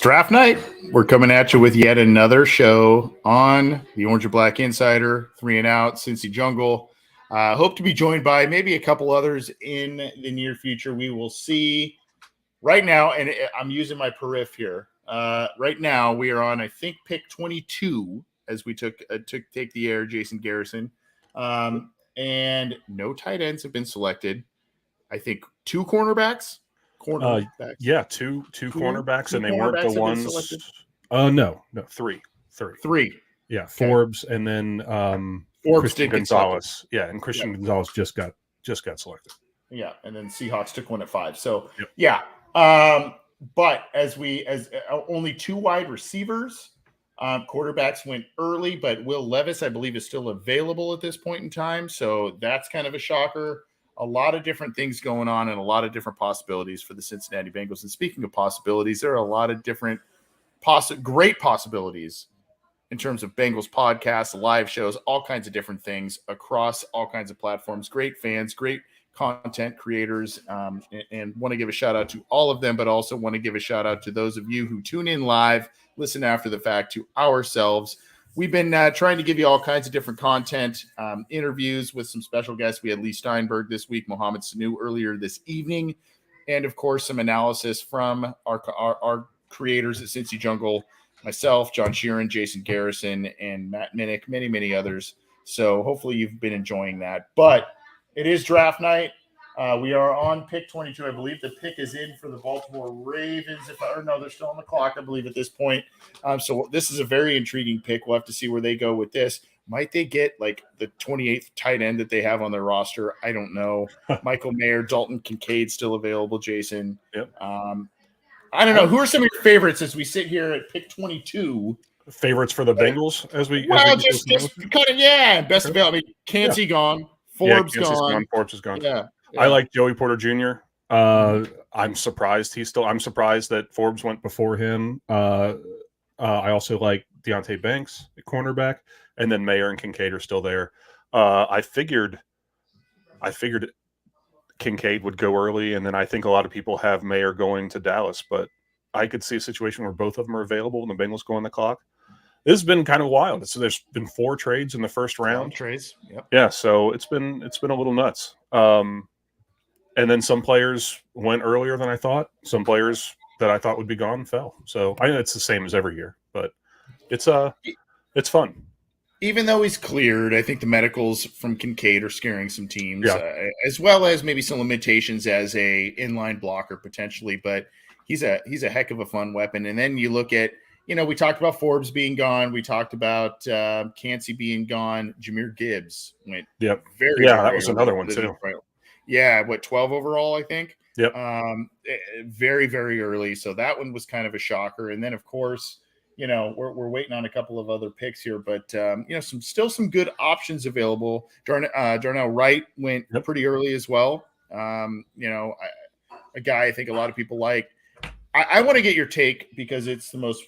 Draft night. We're coming at you with yet another show on the Orange and Black Insider, 3 and Out, Cincy Jungle. Hope to be joined by maybe a couple others in the near future. We will see. Right now, and I'm using my perif here. Right now, we are on, I think, pick 22 as we take the air, Jason Garrison. And no tight ends have been selected. I think 2 cornerbacks. Yeah, two cornerbacks, and they weren't the ones. No, three. Yeah, Forbes, and then Forbes Christian Gonzalez. Yeah, and Christian Gonzalez just got selected. Yeah, and then Seahawks took one at 5. So yeah. But as only 2 wide receivers, quarterbacks went early, but Will Levis, I believe, is still available at this point in time. So that's kind of a shocker. A lot of different things going on and a lot of different possibilities for the Cincinnati Bengals. And speaking of possibilities, there are a lot of different great possibilities in terms of Bengals podcasts, live shows, all kinds of different things across all kinds of platforms. Great fans, great content creators, and want to give a shout out to all of them, but also want to give a shout out to those of you who tune in live, listen after the fact, to ourselves. We've been trying to give you all kinds of different content, interviews with some special guests. We had Lee Steinberg this week, Mohamed Sanu earlier this evening, and of course some analysis from our creators at Cincy Jungle, myself, John Sheeran, Jason Garrison, and Matt Minnick, many others. So hopefully you've been enjoying that. But it is draft night. We are on pick 22. I believe the pick is in for the Baltimore Ravens. They're still on the clock, I believe, at this point. So this is a very intriguing pick. We'll have to see where they go with this. Might they get like the 28th tight end that they have on their roster? I don't know. Michael Mayer, Dalton Kincaid still available, Jason. Yep. I don't know. Who are some of your favorites as we sit here at pick 22? Favorites for the Bengals as we just kind of best available. I mean, Cansey gone. Forbes gone. Forbes is gone. Yeah. I like Joey Porter Jr. I'm surprised that Forbes went before him. I also like Deontay Banks, the cornerback, and then Mayer and Kincaid are still there. I figured Kincaid would go early, and then I think a lot of people have Mayer going to Dallas, but I could see a situation where both of them are available and the Bengals go on the clock. This has been kind of wild. So there's been 4 trades in the first round. Trades. Yep. Yeah, so it's been a little nuts. And then some players went earlier than I thought. Some players that I thought would be gone fell. So I know it's the same as every year, but it's fun. Even though he's cleared, I think the medicals from Kincaid are scaring some teams, as well as maybe some limitations as a inline blocker potentially. But he's a heck of a fun weapon. And then you look at, we talked about Forbes being gone. We talked about Cansey being gone. Jameer Gibbs went very that was another one too. Yeah, 12 overall, I think. Yep. Very, very early. So that one was kind of a shocker. And then, of course, we're waiting on a couple of other picks here, but some good options available. Darnell Wright went pretty early as well. A guy I think a lot of people like. I want to get your take because it's the most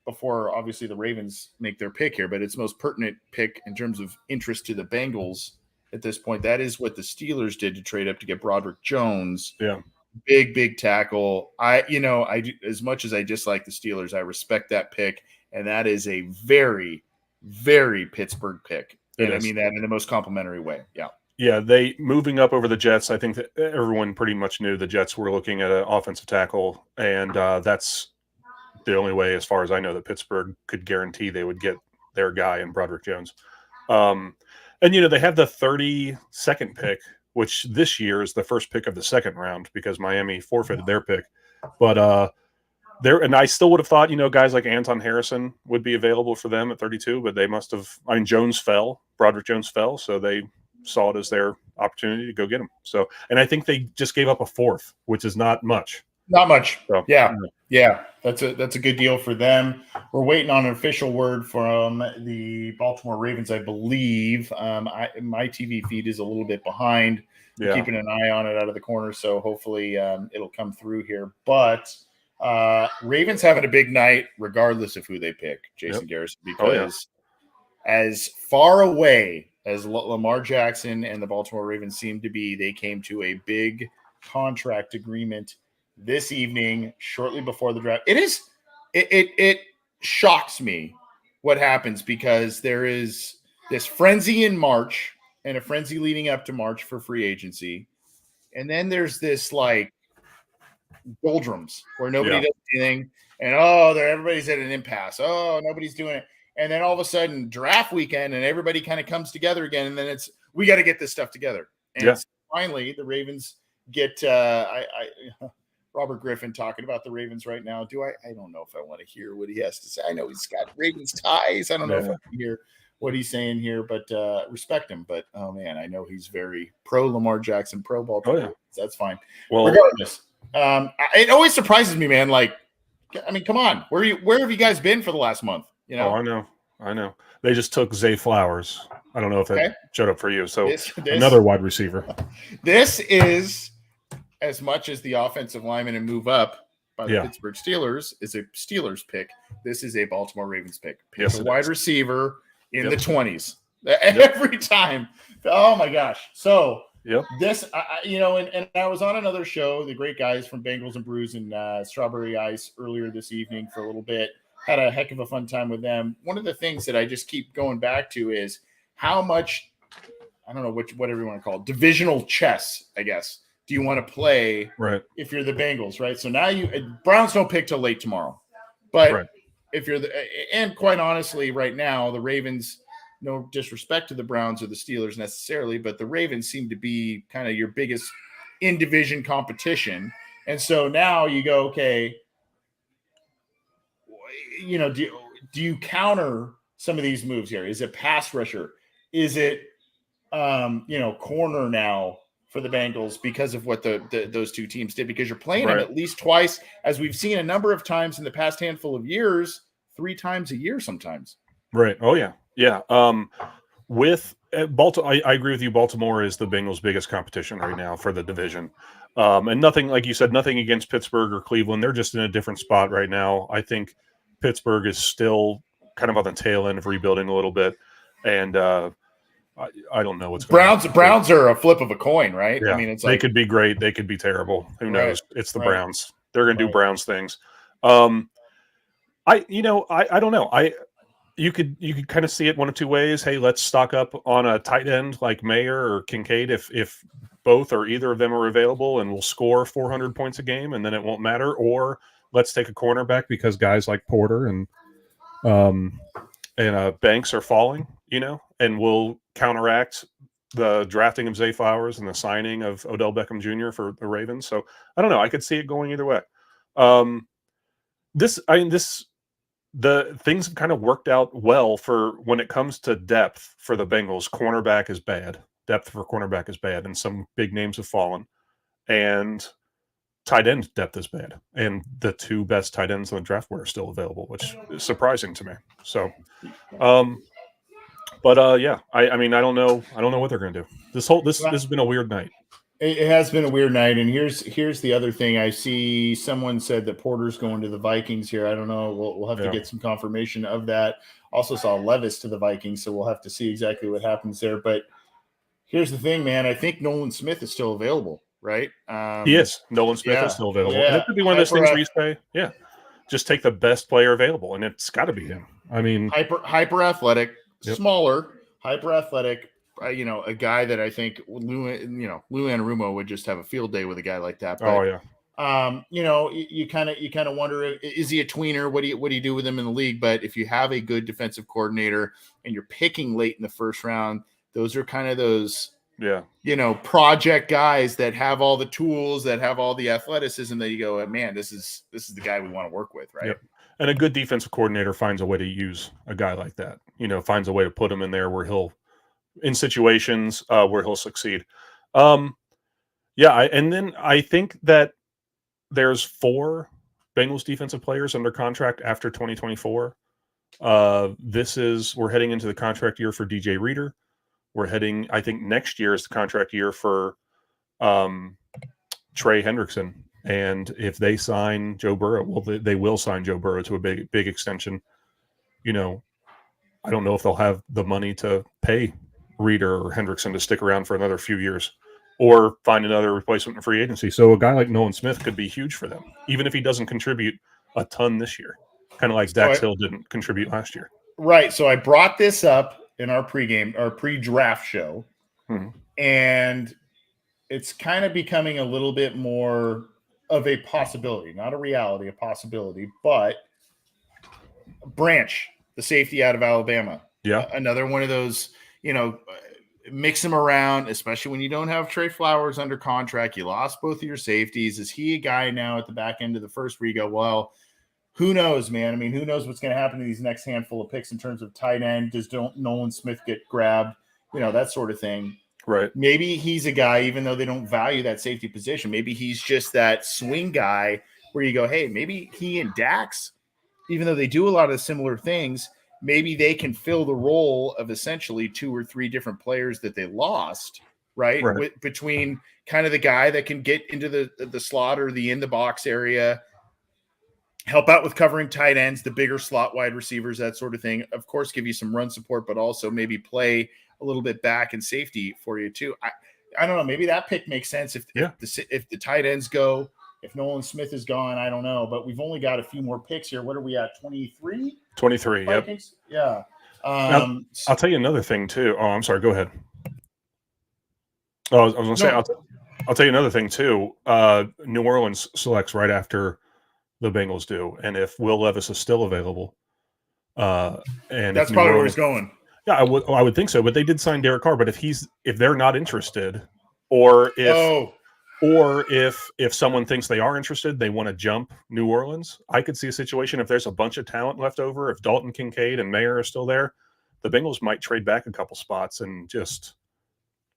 before obviously the Ravens make their pick here, but it's the most pertinent pick in terms of interest to the Bengals at this point. That is what the Steelers did to trade up to get Broderick Jones. Yeah. Big tackle. I do, as much as I dislike the Steelers, I respect that pick. And that is a very, very Pittsburgh pick. And I mean that in the most complimentary way. Yeah. Yeah. They moving up over the Jets. I think that everyone pretty much knew the Jets were looking at an offensive tackle. And that's the only way, as far as I know, that Pittsburgh could guarantee they would get their guy in Broderick Jones. And, they have the 32nd pick, which this year is the first pick of the second round because Miami forfeited their pick. But and I still would have thought, guys like Anton Harrison would be available for them at 32, but they must have. Broderick Jones fell, so they saw it as their opportunity to go get him. So, and I think they just gave up a 4th, which is not much. Not much. So, yeah. That's a good deal for them. We're waiting on an official word from the Baltimore Ravens, I believe. My TV feed is a little bit behind. We're keeping an eye on it out of the corner, so hopefully it'll come through here. But Ravens having a big night, regardless of who they pick, Jason Garrison, because as far away as Lamar Jackson and the Baltimore Ravens seem to be, they came to a big contract agreement this evening, shortly before the draft. It is it shocks me what happens, because there is this frenzy in March and a frenzy leading up to March for free agency. And then there's this like doldrums where nobody does anything. And everybody's at an impasse. Oh, nobody's doing it. And then all of a sudden, draft weekend, and everybody kind of comes together again. And then we got to get this stuff together. And finally, the Ravens get Robert Griffin talking about the Ravens right now. I don't know if I want to hear what he has to say. I know he's got Ravens ties. I don't know if I can hear what he's saying here, but respect him. But oh man, I know he's very pro Lamar Jackson, pro Baltimore. Oh, yeah. That's fine. Well, regardless, it always surprises me, man. Like, I mean, come on, where have you guys been for the last month? You know? Oh, I know. They just took Zay Flowers. I don't know if that showed up for you. So another wide receiver. This is, as much as the offensive lineman and move up by the Pittsburgh Steelers is a Steelers pick, this is a Baltimore Ravens pick. Pick a wide receiver in the 20s every time. Oh my gosh. So this, and I was on another show, the great guys from Bengals and Brews and Strawberry Ice earlier this evening for a little bit. Had a heck of a fun time with them. One of the things that I just keep going back to is how much, I don't know whatever you want to call it, divisional chess, I guess, do you want to play if you're the Bengals, right? So now Browns don't pick till late tomorrow. But if you're and quite honestly, right now, the Ravens, no disrespect to the Browns or the Steelers necessarily, but the Ravens seem to be kind of your biggest in-division competition. And so now you go, okay, do you counter some of these moves here? Is it pass rusher? Is it, corner now for the Bengals because of what those two teams did? Because you're playing them at least twice, as we've seen a number of times in the past handful of years, 3 times a year sometimes. Right. Oh, yeah. Yeah. With Baltimore, I agree with you. Baltimore is the Bengals' biggest competition right now for the division. And nothing, like you said, nothing against Pittsburgh or Cleveland. They're just in a different spot right now. I think Pittsburgh is still kind of on the tail end of rebuilding a little bit. And I don't know what's going on. Browns are a flip of a coin, right? Yeah. I mean, it's they could be great. They could be terrible. Who knows? It's the Browns. They're going to do Browns things. I don't know. You could kind of see it one of two ways. Hey, let's stock up on a tight end like Mayer or Kincaid if both or either of them are available, and we'll score 400 points a game, and then it won't matter. Or let's take a cornerback because guys like Porter and Banks are falling, and we'll counteract the drafting of Zay Flowers and the signing of Odell Beckham Jr. for the Ravens. So I don't know. I could see it going either way. The things have kind of worked out well for when it comes to depth for the Bengals. Cornerback is bad. Depth for cornerback is bad, and some big names have fallen. And tight end depth is bad. And the 2 best tight ends on the draft were still available, which is surprising to me. So, I mean, I don't know what they're going to do. This has been a weird night. It has been a weird night, and here's the other thing. I see someone said that Porter's going to the Vikings here. I don't know. We'll have to get some confirmation of that. Also saw Levis to the Vikings, so we'll have to see exactly what happens there. But here's the thing, man. I think Nolan Smith is still available, right? He is. Nolan Smith is still available. Yeah. And it could be one of those things where you say, just take the best player available, and it's got to be him. I mean, hyper athletic, smaller, hyper athletic. A guy that I think Lou Anarumo would just have a field day with a guy like that. But, you kind of wonder, is he a tweener? What do you do with him in the league? But if you have a good defensive coordinator and you're picking late in the first round, those are kind of those, project guys that have all the tools, that have all the athleticism that you go, man, this is the guy we want to work with, right? Yep. And a good defensive coordinator finds a way to use a guy like that. Finds a way to put him in there where in situations where he'll succeed. And then I think that there's 4 Bengals defensive players under contract after 2024. We're heading into the contract year for DJ Reader. I think next year is the contract year for Trey Hendrickson. And if they sign Joe Burrow, they will sign Joe Burrow to a big extension. I don't know if they'll have the money to pay Reader or Hendrickson to stick around for another few years or find another replacement in free agency. So a guy like Nolan Smith could be huge for them, even if he doesn't contribute a ton this year. kind of like Dax Hill didn't contribute last year. Right. So I brought this up in our pre-draft show, and it's kind of becoming a little bit more of a possibility, not a reality, a possibility. But Branch, the safety out of Alabama, another one of those, mix them around, especially when you don't have Trey Flowers under contract. You lost both of your safeties. Is he a guy now at the back end of the first where you go, well, who knows, man? I mean, who knows what's going to happen to these next handful of picks in terms of tight end? Does Nolan Smith get grabbed? That sort of thing. Right. Maybe he's a guy, even though they don't value that safety position, maybe he's just that swing guy where you go, hey, maybe he and Dax, even though they do a lot of similar things, maybe they can fill the role of essentially 2 or 3 different players that they lost, right? Between kind of the guy that can get into the slot or the in the box area, help out with covering tight ends, the bigger slot wide receivers, that sort of thing. Of course, give you some run support, but also maybe play a little bit back and safety for you too. I don't know. Maybe that pick makes sense if the tight ends go. If Nolan Smith is gone, I don't know. But we've only got a few more picks here. What are we at? 23? 23, Vikings? Yep. Yeah. I'll tell you another thing too. Oh, I'm sorry. Go ahead. Oh, I was going to say, I'll tell you another thing too. New Orleans selects right after the Bengals do. And if Will Levis is still available, and that's probably where he's going. Yeah, I would think so. But they did sign Derek Carr. But if they're not interested, or if someone thinks they are interested, they want to jump New Orleans, I could see a situation if there's a bunch of talent left over, if Dalton Kincaid and Mayer are still there, the Bengals might trade back a couple spots and just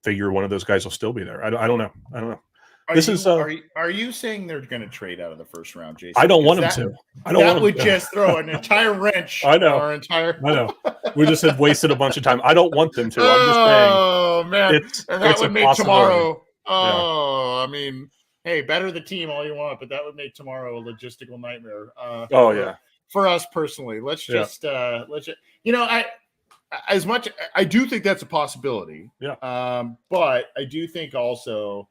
figure one of those guys will still be there. I don't know. Are you saying they're going to trade out of the first round, Jason? I don't want them to. That would just throw an entire wrench. I know. I know. We just have wasted a bunch of time. I don't want them to. I'm just saying. Oh man, and that would make tomorrow. Oh, yeah. I mean, hey, better the team all you want, but that would make tomorrow a logistical nightmare. For us personally, let's just. I do think that's a possibility. Yeah. But I do think also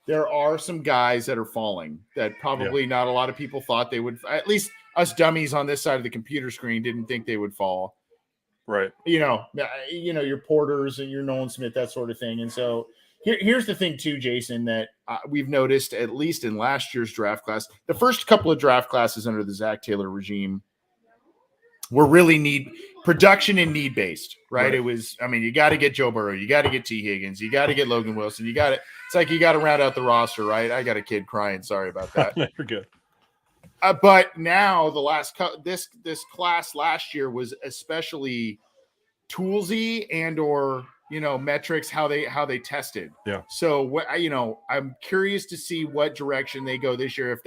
there are some guys that are falling that probably not a lot of people thought they would. At least us dummies on this side of the computer screen didn't think they would fall. Right. Your Porters and your Nolan Smith, that sort of thing. And so here's the thing too, Jason, that we've noticed, at least in last year's draft class, the first couple of draft classes under the Zach Taylor regime were really production and need based, right? It was, you got to get Joe Burrow, you got to get T. Higgins, you got to get Logan Wilson, it's like you got to round out the roster, right? I got a kid crying. Sorry about that. You're good. But now this class last year was especially toolsy or metrics, how they tested. Yeah. So I'm curious to see what direction they go this year.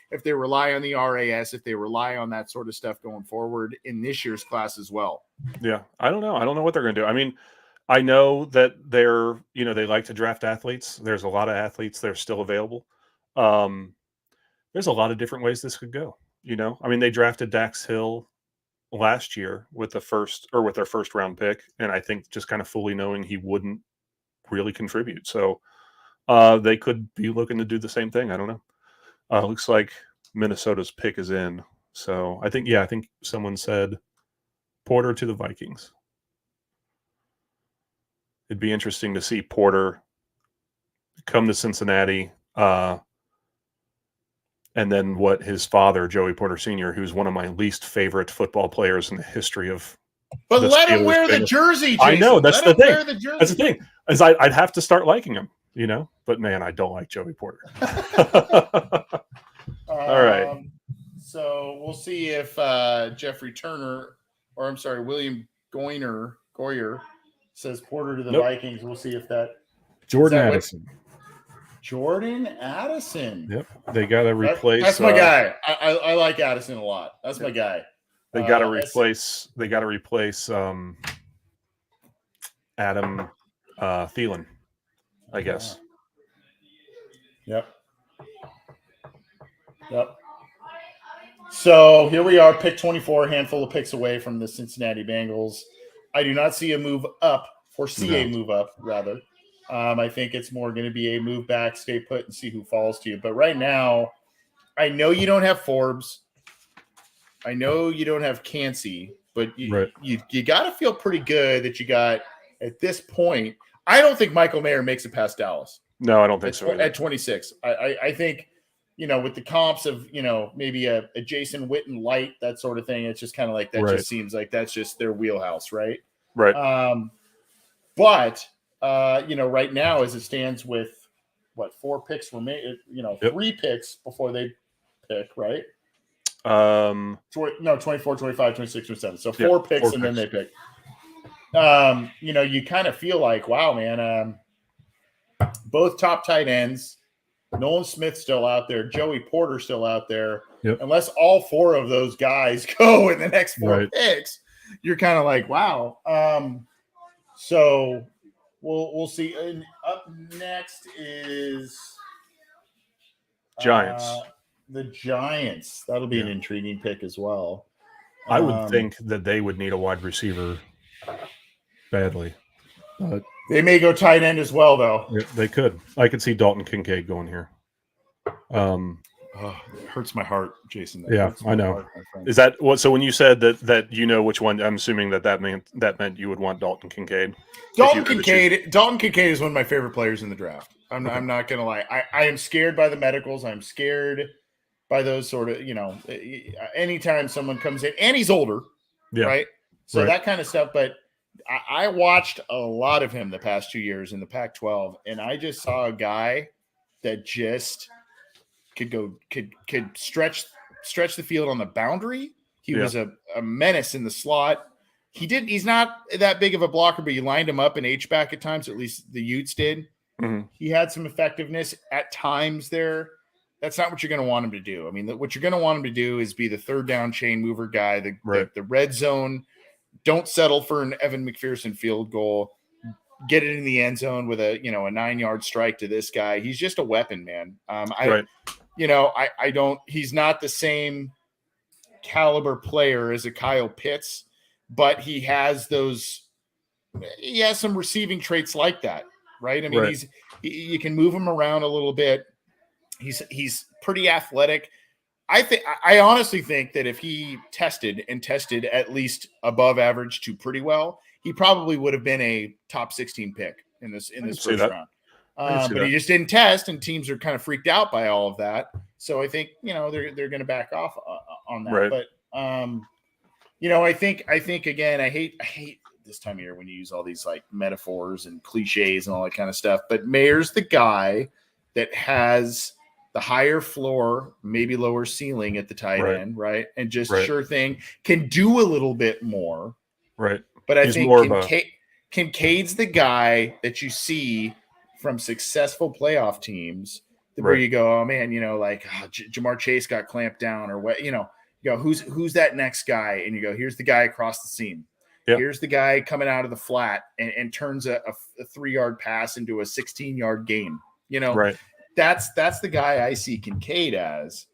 If they rely on the RAS, if they rely on that sort of stuff going forward in this year's class as well. Yeah. I don't know. I don't know what they're going to do. I know that they're, they like to draft athletes. There's a lot of athletes that are still available. There's a lot of different ways this could go. They drafted Dax Hill last year with their first round pick, and I think just kind of fully knowing he wouldn't really contribute. So they could be looking to do the same thing. I don't know. Looks like Minnesota's pick is in. So I think someone said Porter to the Vikings. It'd be interesting to see Porter come to Cincinnati, and then what his father, Joey Porter Sr., who's one of my least favorite football players in the history of. But let him wear the jersey, Jason. I know, that's the thing. That's the thing. Is I'd have to start liking him, But man, I don't like Joey Porter. All right. So we'll see if Jeffrey Turner, William Goyer says Porter to the Vikings. We'll see if that. Jordan Addison. Jordan Addison. Yep. They got to replace. That's my guy. I like Addison a lot. That's my guy. They got to replace. They got to replace Adam Thielen, I guess. Yep. So here we are, pick 24, a handful of picks away from the Cincinnati Bengals. I do not see a move up, a move up, rather. I think it's more going to be a move back, stay put, and see who falls to you. But right now, I know you don't have Forbes. I know you don't have Cansey, but Right. you got to feel pretty good that you got at this point. I don't think Michael Mayer makes it past Dallas. No, I don't think so either. At 26. I think, with the comps of, maybe a Jason Witten light, that sort of thing, it's just kind of like that. Right. Just seems like that's just their wheelhouse, right? Right. But right now, as it stands with 4 picks were made, 3 picks before they pick, right? 24, 25, 26, 27. So 4 picks, and then they pick. You kind of feel like, wow, man, both top tight ends, Nolan Smith still out there, Joey Porter still out there. Yep. Unless all 4 of those guys go in the next 4 picks, you're kind of like, wow. So we'll see. And up next is Giants. The Giants. That'll be an intriguing pick as well. I would think that they would need a wide receiver badly. But they may go tight end as well, though. Yeah, they could. I could see Dalton Kincaid going here. It hurts my heart, Jason. I know. Heart, is that what? So when you said that which one, I'm assuming that meant you would want Dalton Kincaid. Dalton Kincaid is one of my favorite players in the draft. I'm not gonna lie. I am scared by the medicals. I'm scared by those sort of, anytime someone comes in and he's older, right? So that kind of stuff. But I watched a lot of him the past 2 years in the Pac-12, and I just saw a guy that just could stretch the field on the boundary. He was a menace in the slot. He's not that big of a blocker, but you lined him up in H-back at times, or at least the Utes did. Mm-hmm. He had some effectiveness at times there. That's not what you're going to want him to do. I mean, what you're going to want him to do is be the third down chain mover guy, the red zone. Don't settle for an Evan McPherson field goal. Get it in the end zone with a 9-yard strike to this guy. He's just a weapon, man. He's not the same caliber player as a Kyle Pitts, but he has some receiving traits like that, right? I mean, you can move him around a little bit. He's pretty athletic. I honestly think that if he tested at least above average to pretty well, he probably would have been a top 16 pick in this first round. But he just didn't test, and teams are kind of freaked out by all of that. So I think they're going to back off on that. Right. But I think again, I hate this time of year when you use all these like metaphors and cliches and all that kind of stuff. But Mayer's the guy that has the higher floor, maybe lower ceiling at the tight end, right? And just sure thing, can do a little bit more. Right. But I think Kincaid's the guy that you see from successful playoff teams where you go, oh man, Jamar Chase got clamped down, or what, you go, who's that next guy? And you go, here's the guy across the seam. Yep. Here's the guy coming out of the flat and turns a 3-yard pass into a 16-yard game. That's the guy I see Kincaid as.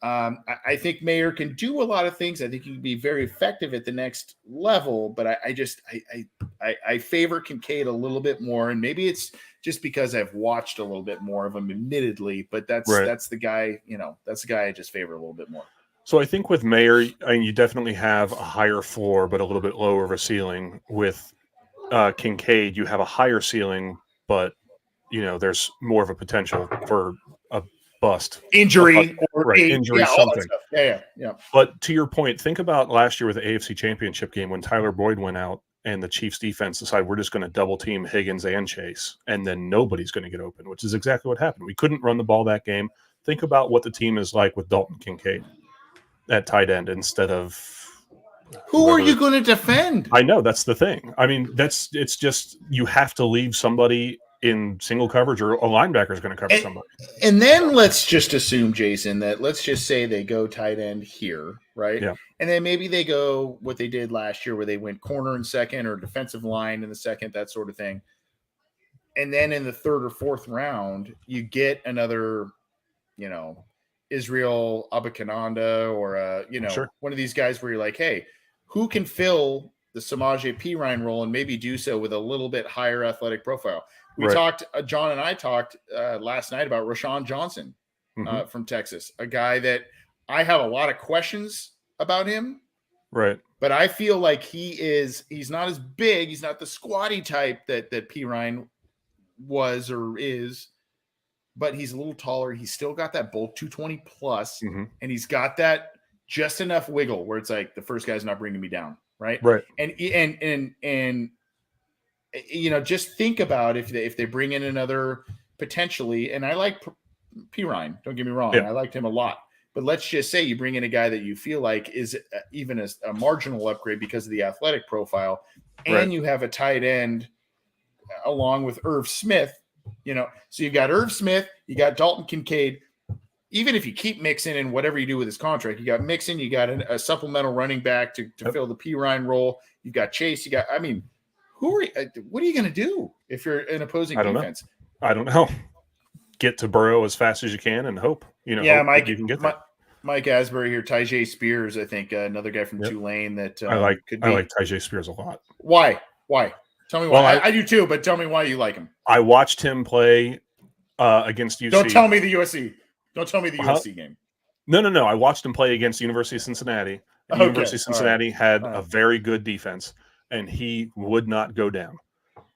I think Mayer can do a lot of things. I think he can be very effective at the next level, but I favor Kincaid a little bit more, and maybe it's just because I've watched a little bit more of him, admittedly. But that's the guy. That's the guy I just favor a little bit more. So I think with Mayer, you definitely have a higher floor, but a little bit lower of a ceiling. With Kincaid, you have a higher ceiling, but there's more of a potential for a bust, injury, something. Yeah. But to your point, think about last year with the AFC Championship game when Tyler Boyd went out and the Chiefs defense decided we're just going to double team Higgins and Chase, and then nobody's going to get open, which is exactly what happened. We couldn't run the ball that game. Think about what the team is like with Dalton Kincaid at tight end instead of who are you going to defend? I know, that's the thing. I mean, it's just you have to leave somebody in single coverage, or a linebacker is going to cover somebody. And then let's just assume, Jason, that let's just say they go tight end here, right? Yeah. And then maybe they go what they did last year where they went corner in second or defensive line in the second, that sort of thing. And then in the third or fourth round, you get another, Israel Abakananda or, one of these guys where you're like, hey, who can fill the Samaje Perine role and maybe do so with a little bit higher athletic profile? We talked, John and I talked last night about Rashawn Johnson from Texas, a guy that I have a lot of questions about him. Right. But I feel like he's not as big. He's not the squatty type that P. Ryan was or is, but he's a little taller. He's still got that bulk, 220 plus, Mm-hmm. and he's got that just enough wiggle where it's like the first guy's not bringing me down, right? Right. And you know, just think about if they bring in another potentially, and I like P. Ryan, don't get me wrong, Yeah. I liked him a lot. But let's just say you bring in a guy that you feel like is even a marginal upgrade because of the athletic profile, and Right. you have a tight end along with Irv Smith, you know. So you've got Irv Smith, you got Dalton Kincaid. Even if you keep Mixon and whatever you do with his contract, you got Mixon, you got a supplemental running back to fill the P. Ryan role. You got Chase, you got. I mean, what are you going to do if you're an opposing defense? I don't know. Get to Burrow as fast as you can and hope, you know, yeah, Mike, you can get there. Mike Asbury here, Tyjae Spears, I think another guy from Tulane that I like Tyjae Spears a lot. Why? Tell me why. Well, I do too, but tell me why you like him. I watched him play against UC. Don't tell me the USC. Don't tell me the USC game. No. I watched him play against University of Cincinnati. University of Cincinnati had a very good defense, and he would not go down.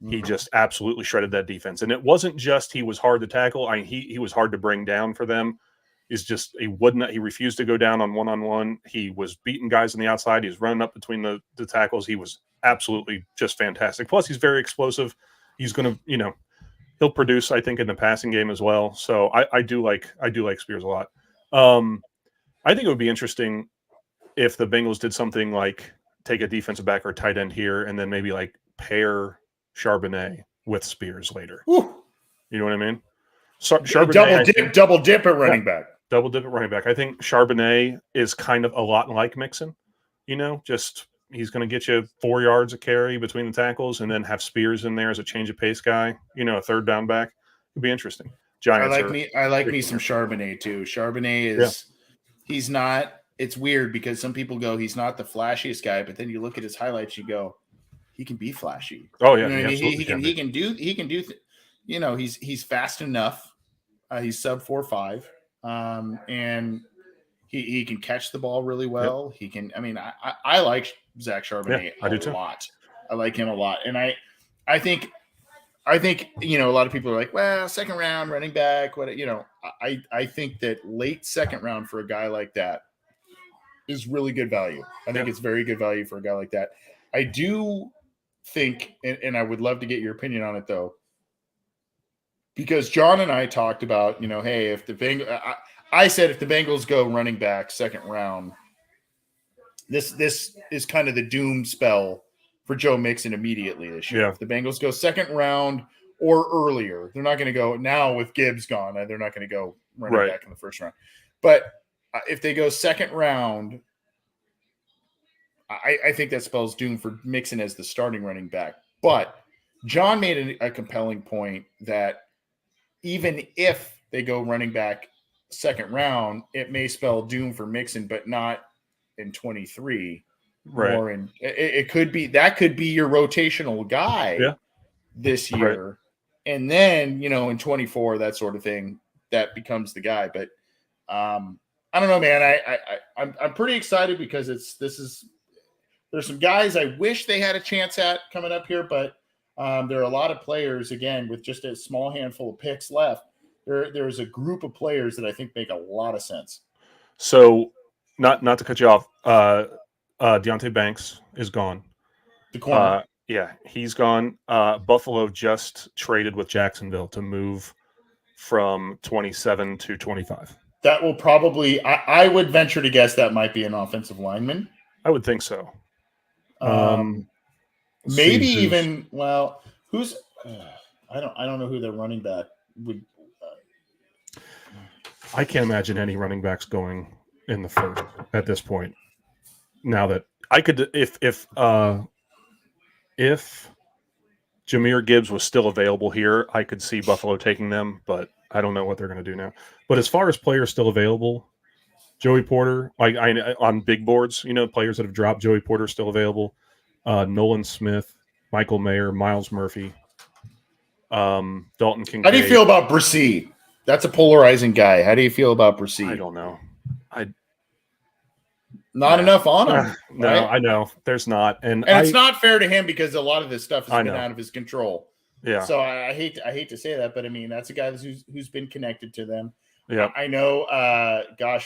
He just absolutely shredded that defense. And it wasn't just he was hard to tackle. He was hard to bring down for them. He refused to go down on one-on-one. He was beating guys on the outside. He was running up between the tackles. He was absolutely just fantastic. Plus, he's very explosive. He's going to, you know, he'll produce, I think, in the passing game as well. So I do like Spears a lot. I think it would be interesting if the Bengals did something like take a defensive back or tight end here and then maybe like pair Charbonnet with Spears later. Woo. You know what I mean? Charbonnet, double dip at running back. Double dip at running back. I think Charbonnet is kind of a lot like Mixon. You know, just he's going to get you 4 yards a carry between the tackles, and then have Spears in there as a change of pace guy. You know, a third down back. It'd be interesting. Giants. I like me some Charbonnet too. Charbonnet is he's not. It's weird because some people go he's not the flashiest guy, but then you look at his highlights, you go he can be flashy. Oh yeah, you know he can do. You know, he's fast enough. He's sub 4.5, and he can catch the ball really well. Yep. He can. I mean, I like Zach Charbonnet a lot. I like him a lot, and I think you know a lot of people are like, well, second round running back. What you know, I think that late second round for a guy like that is really good value. I think it's very good value for a guy like that. I do think, and I would love to get your opinion on it though. Because John and I talked about, you know, hey, if the Bengals, I said if the Bengals go running back second round, this is kind of the doom spell for Joe Mixon immediately this year. Yeah. If the Bengals go second round or earlier, they're not going to go now with Gibbs gone. They're not going to go running back in the first round. But if they go second round, I think that spells doom for Mixon as the starting running back. But John made a compelling point that even if they go running back second round, it may spell doom for Mixon, but not in 23. Right. Or in it could be your rotational guy this year. Right. And then, you know, in 24, that sort of thing, that becomes the guy. But I don't know, man. I'm pretty excited because there's some guys I wish they had a chance at coming up here, but there are a lot of players, again, with just a small handful of picks left. There's a group of players that I think make a lot of sense. So, not to cut you off, Deonte Banks is gone. The corner. He's gone. Buffalo just traded with Jacksonville to move from 27 to 25. That will probably, I would venture to guess that might be an offensive lineman. I would think so. Maybe even who's I don't know who their running back would. I can't imagine any running backs going in the first at this point. Now that I could, if Jahmyr Gibbs was still available here, I could see Buffalo taking them, but I don't know what they're going to do now. But as far as players still available, Joey Porter, I on big boards, you know, players that have dropped, Joey Porter still available. Nolan Smith, Michael Mayer, Miles Murphy, Dalton Kincaid. How do you feel about Bresee? That's a polarizing guy. How do you feel about Bresee? I don't know. Not enough on him. No, right? I know there's not, and it's not fair to him because a lot of this stuff has I been know. out of his control. Yeah. So I hate to say that, but I mean that's a guy who's been connected to them. Yeah. I know.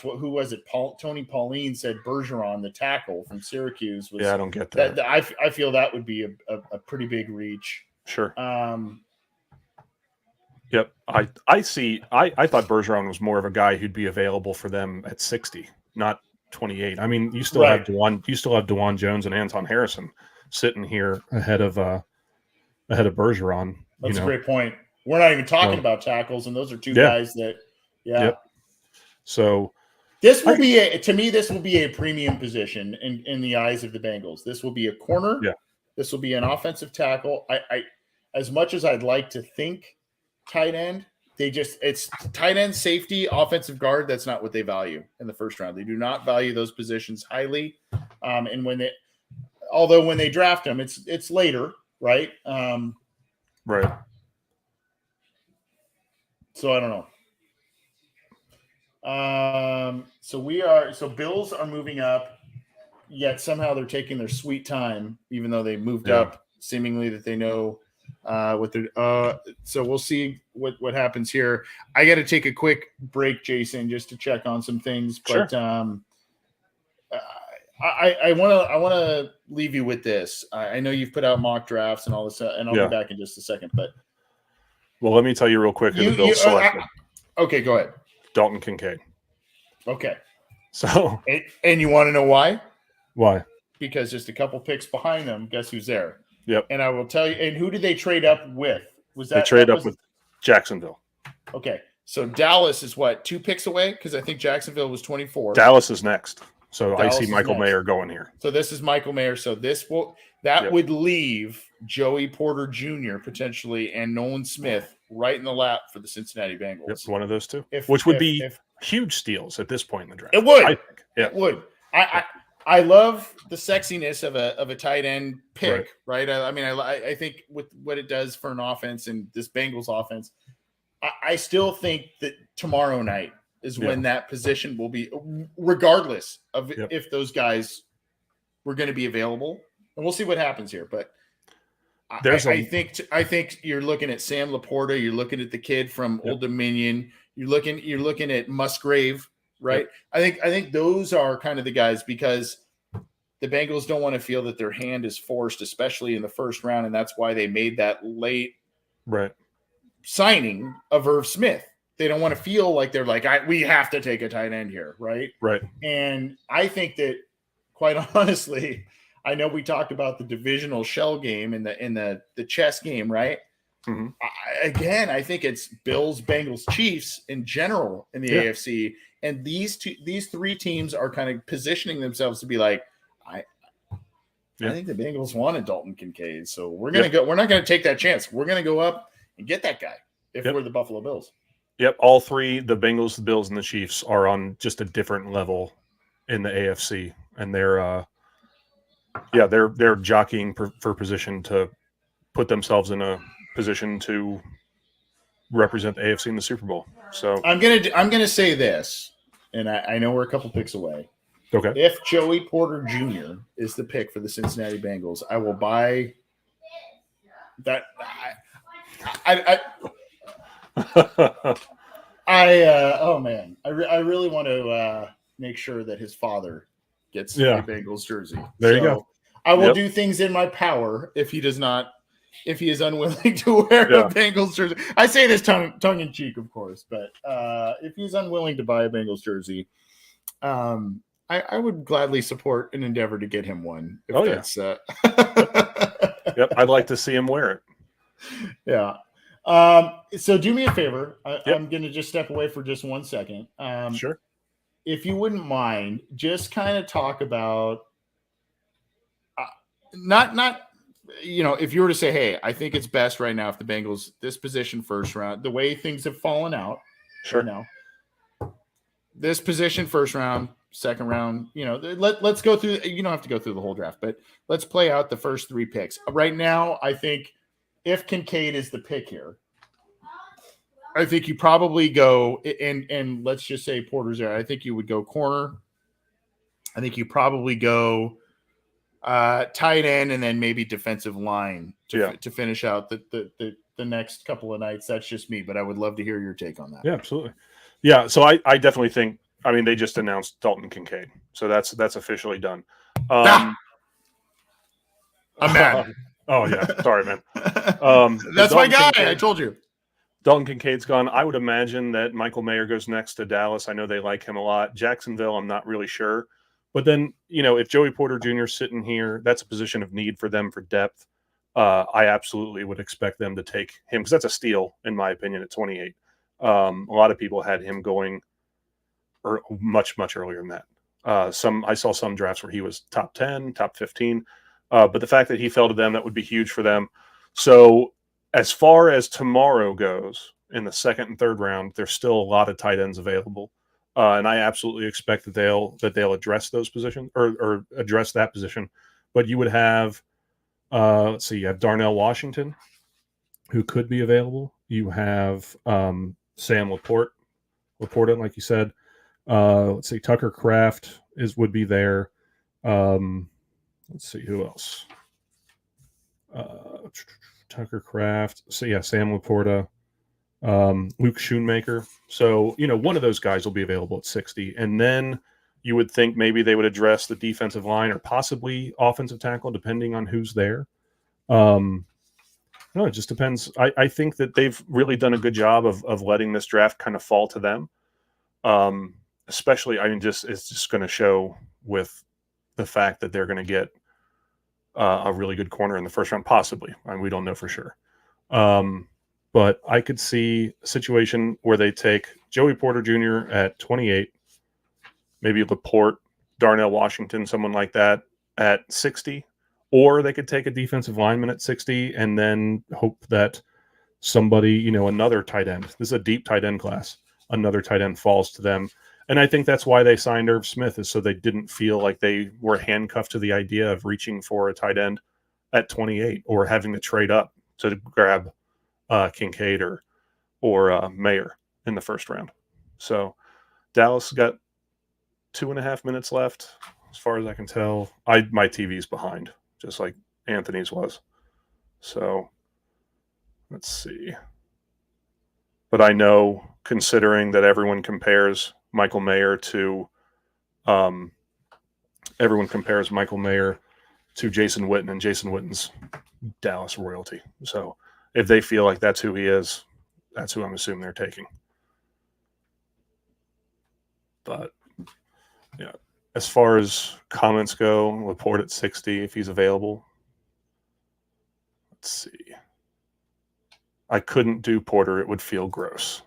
Who was it? Tony Pauline said Bergeron, the tackle from Syracuse, was. Yeah, I don't get that. I feel that would be a pretty big reach. Sure. Yep. I thought Bergeron was more of a guy who'd be available for them at 60, not 28. I mean, you still have DeJuan Jones and Anton Harrison sitting here ahead of Bergeron. That's a great point. We're not even talking about tackles, and those are two guys that. Yeah. Yep. So this will be a premium position in the eyes of the Bengals. This will be a corner. Yeah. This will be an offensive tackle. I as much as I'd like to think tight end, it's tight end, safety, offensive guard. That's not what they value in the first round. They do not value those positions highly. And when they draft them, it's later, right? Right. So I don't know. So Bills are moving up, yet somehow they're taking their sweet time, even though they moved up, seemingly that they know what they're. So we'll see what happens here. I got to take a quick break, Jason, just to check on some things. But sure. I want to leave you with this. I know you've put out mock drafts and all this, and I'll be back in just a second. But let me tell you real quick who the Bills selected. Okay, go ahead. Dalton Kincaid. Okay. So and you want to know why? Why? Because just a couple picks behind them, guess who's there? Yep. And I will tell you. And who did they trade up with? They trade up with Jacksonville. Okay. So Dallas is what, 2 picks away? Because I think Jacksonville was 24. Dallas is next. So Dallas I see Michael Mayer going here. So this is Michael Mayer. So would leave Joey Porter Jr. potentially and Nolan Smith right in the lap for the Cincinnati Bengals. Yep, one of those two. Which would be huge steals at this point in the draft. It would. I think. Yeah. It would. I love the sexiness of a tight end pick, right? I think with what it does for an offense and this Bengals offense, I still think that tomorrow night is when that position will be, regardless of if those guys were going to be available. And we'll see what happens here. But I think you're looking at Sam Laporta. You're looking at the kid from Old Dominion. You're looking at Musgrave, right? Yep. I think those are kind of the guys, because the Bengals don't want to feel that their hand is forced, especially in the first round, and that's why they made that late signing of Irv Smith. They don't want to feel like they're like, we have to take a tight end here, right? Right. And I think that, quite honestly, I know we talked about the divisional shell game and the chess game, right? Mm-hmm. I think it's Bills, Bengals, Chiefs in general in the AFC, and these 3 teams are kind of positioning themselves to be like, I think the Bengals wanted Dalton Kincaid, so we're gonna go. We're not gonna take that chance. We're gonna go up and get that guy if we're the Buffalo Bills. Yep, all 3, the Bengals, the Bills, and the Chiefs, are on just a different level in the AFC, and they're jockeying for position to put themselves in a position to represent the AFC in the Super Bowl. So I'm gonna say this, and I know we're a couple picks away. Okay. If Joey Porter Jr. is the pick for the Cincinnati Bengals, I will buy that. Oh man, I really want to make sure that his father gets a Bengals jersey. There you go. I will do things in my power if he is unwilling to wear a Bengals jersey. I say this tongue in cheek, of course, but if he's unwilling to buy a Bengals jersey, I would gladly support an endeavor to get him one. Yep, I'd like to see him wear it. Yeah. So do me a favor. I'm going to just step away for just 1 second. Sure. If you wouldn't mind, just kind of talk about not if you were to say, hey, I think it's best right now if the Bengals, this position first round, the way things have fallen out. Sure. Right now, this position first round, second round, let's go through. You don't have to go through the whole draft, but let's play out the first 3 picks. Right now, I think if Kincaid is the pick here, I think you probably go and let's just say Porter's there. I think you would go corner, I think you probably go tight end and then maybe defensive line to finish out the next couple of nights. That's just me, but I would love to hear your take on that. Yeah, absolutely. Yeah, so I definitely think. I mean, they just announced Dalton Kincaid, so that's officially done. I'm mad. Oh yeah, sorry, man. That's my guy. I told you. Dalton Kincaid's gone. I would imagine that Michael Mayer goes next to Dallas. I know they like him a lot. Jacksonville, I'm not really sure. But then, if Joey Porter Jr. is sitting here, that's a position of need for them for depth. I absolutely would expect them to take him because that's a steal, in my opinion, at 28. A lot of people had him going much, much earlier than that. I saw some drafts where he was top 10, top 15. But the fact that he fell to them, that would be huge for them. So as far as tomorrow goes, in the second and third round, there's still a lot of tight ends available. And I absolutely expect that they'll address those positions or address that position. But you would have, let's see, you have Darnell Washington, who could be available. You have Sam Laporta, like you said. Let's see, Tucker Kraft would be there. Let's see who else. Tucker Kraft. So yeah, Sam Laporta. Luke Schoonmaker. So, one of those guys will be available at 60. And then you would think maybe they would address the defensive line or possibly offensive tackle, depending on who's there. No, it just depends. I think that they've really done a good job of letting this draft kind of fall to them. Especially, it's just going to show with the fact that they're going to get a really good corner in the first round, possibly. We don't know for sure. But I could see a situation where they take Joey Porter Jr. at 28, maybe Laporte, Darnell Washington, someone like that at 60, or they could take a defensive lineman at 60 and then hope that somebody, another tight end. This is a deep tight end class. Another tight end falls to them. And I think that's why they signed Irv Smith, is so they didn't feel like they were handcuffed to the idea of reaching for a tight end at 28 or having to trade up to grab Kincaid or Mayer in the first round. So Dallas got 2.5 minutes left, as far as I can tell. My TV's behind, just like Anthony's was. So let's see. But I know, considering that everyone compares Michael Mayer to Jason Witten, and Jason Witten's Dallas royalty. So if they feel like that's who he is, that's who I'm assuming they're taking. But yeah, as far as comments go, Laporte at 60 if he's available. Let's see. I couldn't do Porter. It would feel gross.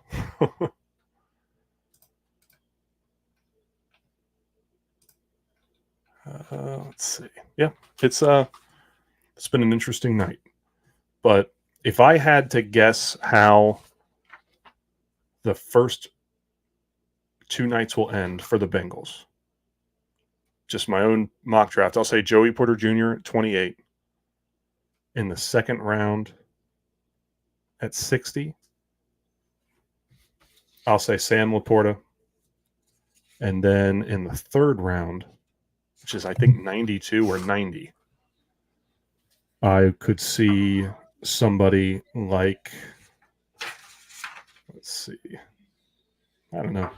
Let's see. Yeah, it's been an interesting night. But if I had to guess how the first 2 nights will end for the Bengals, just my own mock draft, I'll say Joey Porter Jr. at 28. In the second round at 60, I'll say Sam Laporta. And then in the third round, which is I think 92 or 90, I could see somebody like, let's see, I don't know.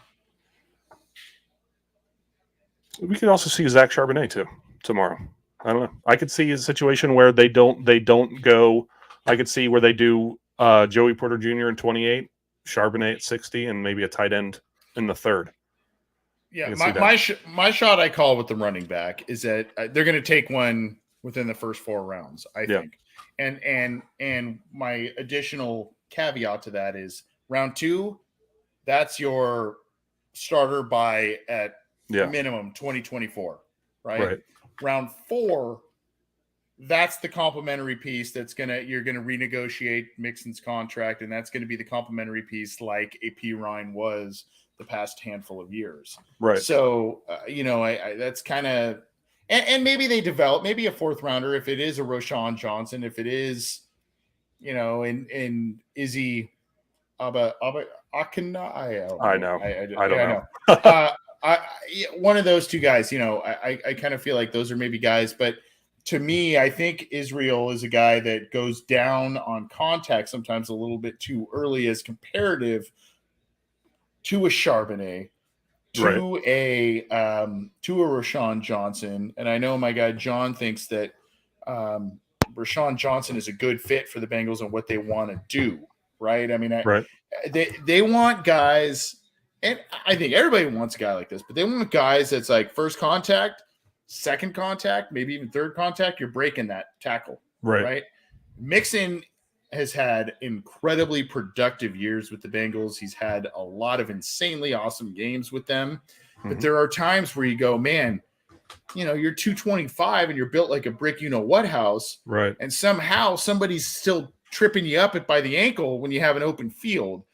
We could also see Zach Charbonnet too tomorrow. I don't know. I could see a situation where they don't go. I could see where they do Joey Porter Jr. in 28, Charbonnet at 60, and maybe a tight end in the third. Yeah, my shot I call with the running back is that they're going to take one within the first 4 rounds, I think. And my additional caveat to that is round 2, that's your starter by at minimum 2024, right? Round 4, that's the complementary piece you're gonna renegotiate Mixon's contract, and that's going to be the complementary piece like a P. Ryan was the past handful of years. Right. So that's kind of, and maybe they develop maybe a 4th rounder if it is a Roshan Johnson, if it is, in Izzy Akina. I know. I don't know. one of those two guys, I kind of feel like those are maybe guys, but to me, I think Israel is a guy that goes down on contact sometimes a little bit too early as comparative to a Charbonnet, to Rashawn Johnson. And I know my guy John thinks that Rashawn Johnson is a good fit for the Bengals and what they want to do, right? I mean, they want guys, and I think everybody wants a guy like this, but they want guys that's like first contact, second contact, maybe even third contact, you're breaking that tackle, right? Mixon has had incredibly productive years with the Bengals. He's had a lot of insanely awesome games with them, but there are times where you go, man, you're 225 and you're built like a brick, what house, right? And somehow somebody's still tripping you up by the ankle when you have an open field.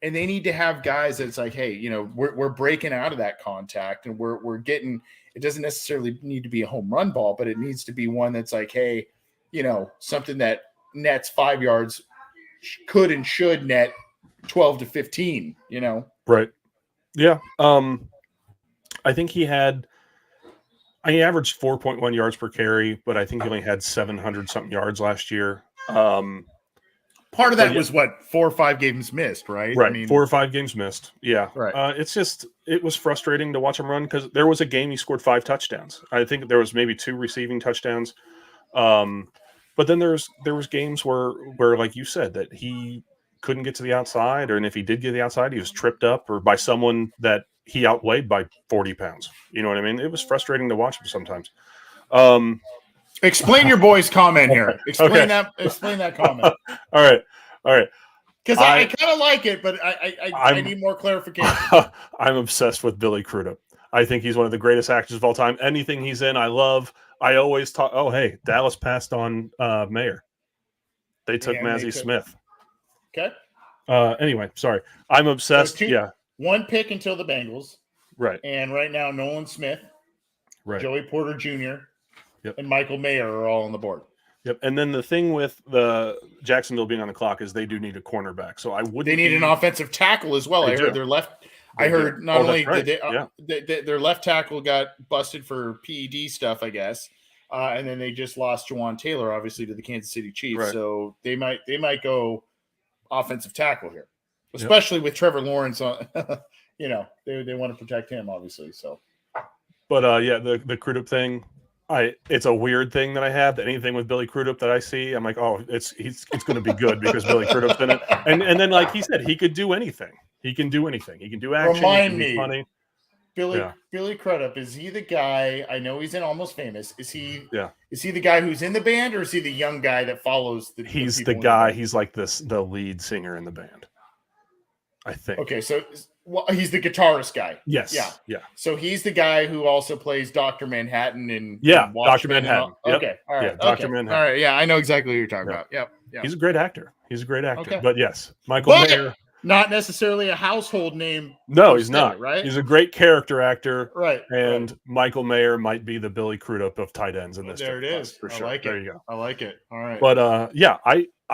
And they need to have guys that's like, hey, we're breaking out of that contact and we're getting. It doesn't necessarily need to be a home run ball, but it needs to be one that's like, hey, something that nets 5 yards could and should net 12 to 15. Right? Yeah. I think he averaged 4.1 yards per carry, but I think he only had 700 something yards last year. Part of that was 4 or 5 games missed, right? Right. I mean, 4 or 5 games missed. Yeah. Right. It was frustrating to watch him run because there was a game he scored 5 touchdowns. I think there was maybe 2 receiving touchdowns. But then there was games where, like you said, that he couldn't get to the outside, and if he did get to the outside, he was tripped up or by someone that he outweighed by 40 pounds. You know what I mean? It was frustrating to watch him sometimes. Explain your boy's comment here. Explain that comment. All right. Because I kind of like it, but I need more clarification. I'm obsessed with Billy Crudup. I think he's one of the greatest actors of all time. Anything he's in, I love. I always talk. Oh, hey, Dallas passed on Mayer. They took Mazzie Smith. Okay. Anyway, sorry. I'm obsessed. So 1 pick until the Bengals. Right. And right now, Nolan Smith, Joey Porter Jr., and Michael Mayer are all on the board. Yep. And then the thing with the Jacksonville being on the clock is they do need a cornerback. So I wouldn't. They need an offensive tackle as well. I heard their left. I heard not only did their left tackle got busted for PED stuff, I guess, and then they just lost Jawan Taylor, obviously, to the Kansas City Chiefs. Right. So they might go offensive tackle here, especially with Trevor Lawrence on. They want to protect him, obviously. So, but the Crudup thing. It's a weird thing that I have. That anything with Billy Crudup that I see, I'm like, oh, it's going to be good because Billy Crudup's in it. And then, like he said, he could do anything. He can do anything. He can do action. Remind me, funny. Billy Crudup, is he the guy? I know he's in Almost Famous. Is he? Yeah. Is he the guy who's in the band, or is he the young guy that follows the? He's the guy. He's like the lead singer in the band. I think. Okay, so. Well, he's the guitarist guy. Yes. Yeah. So he's the guy who also plays Dr. Manhattan and Dr. Manhattan. Yep. Okay. All right. Yeah, Dr. Manhattan. All right. Yeah, I know exactly what you're talking about. Yep. He's a great actor. Okay. But yes, Michael Mayer. Not necessarily a household name. No, he's not. Right. He's a great character actor. Right. And Michael Mayer might be the Billy Crudup of tight ends in this. There it is. For sure. I like it. There you go. I like it. All right. But I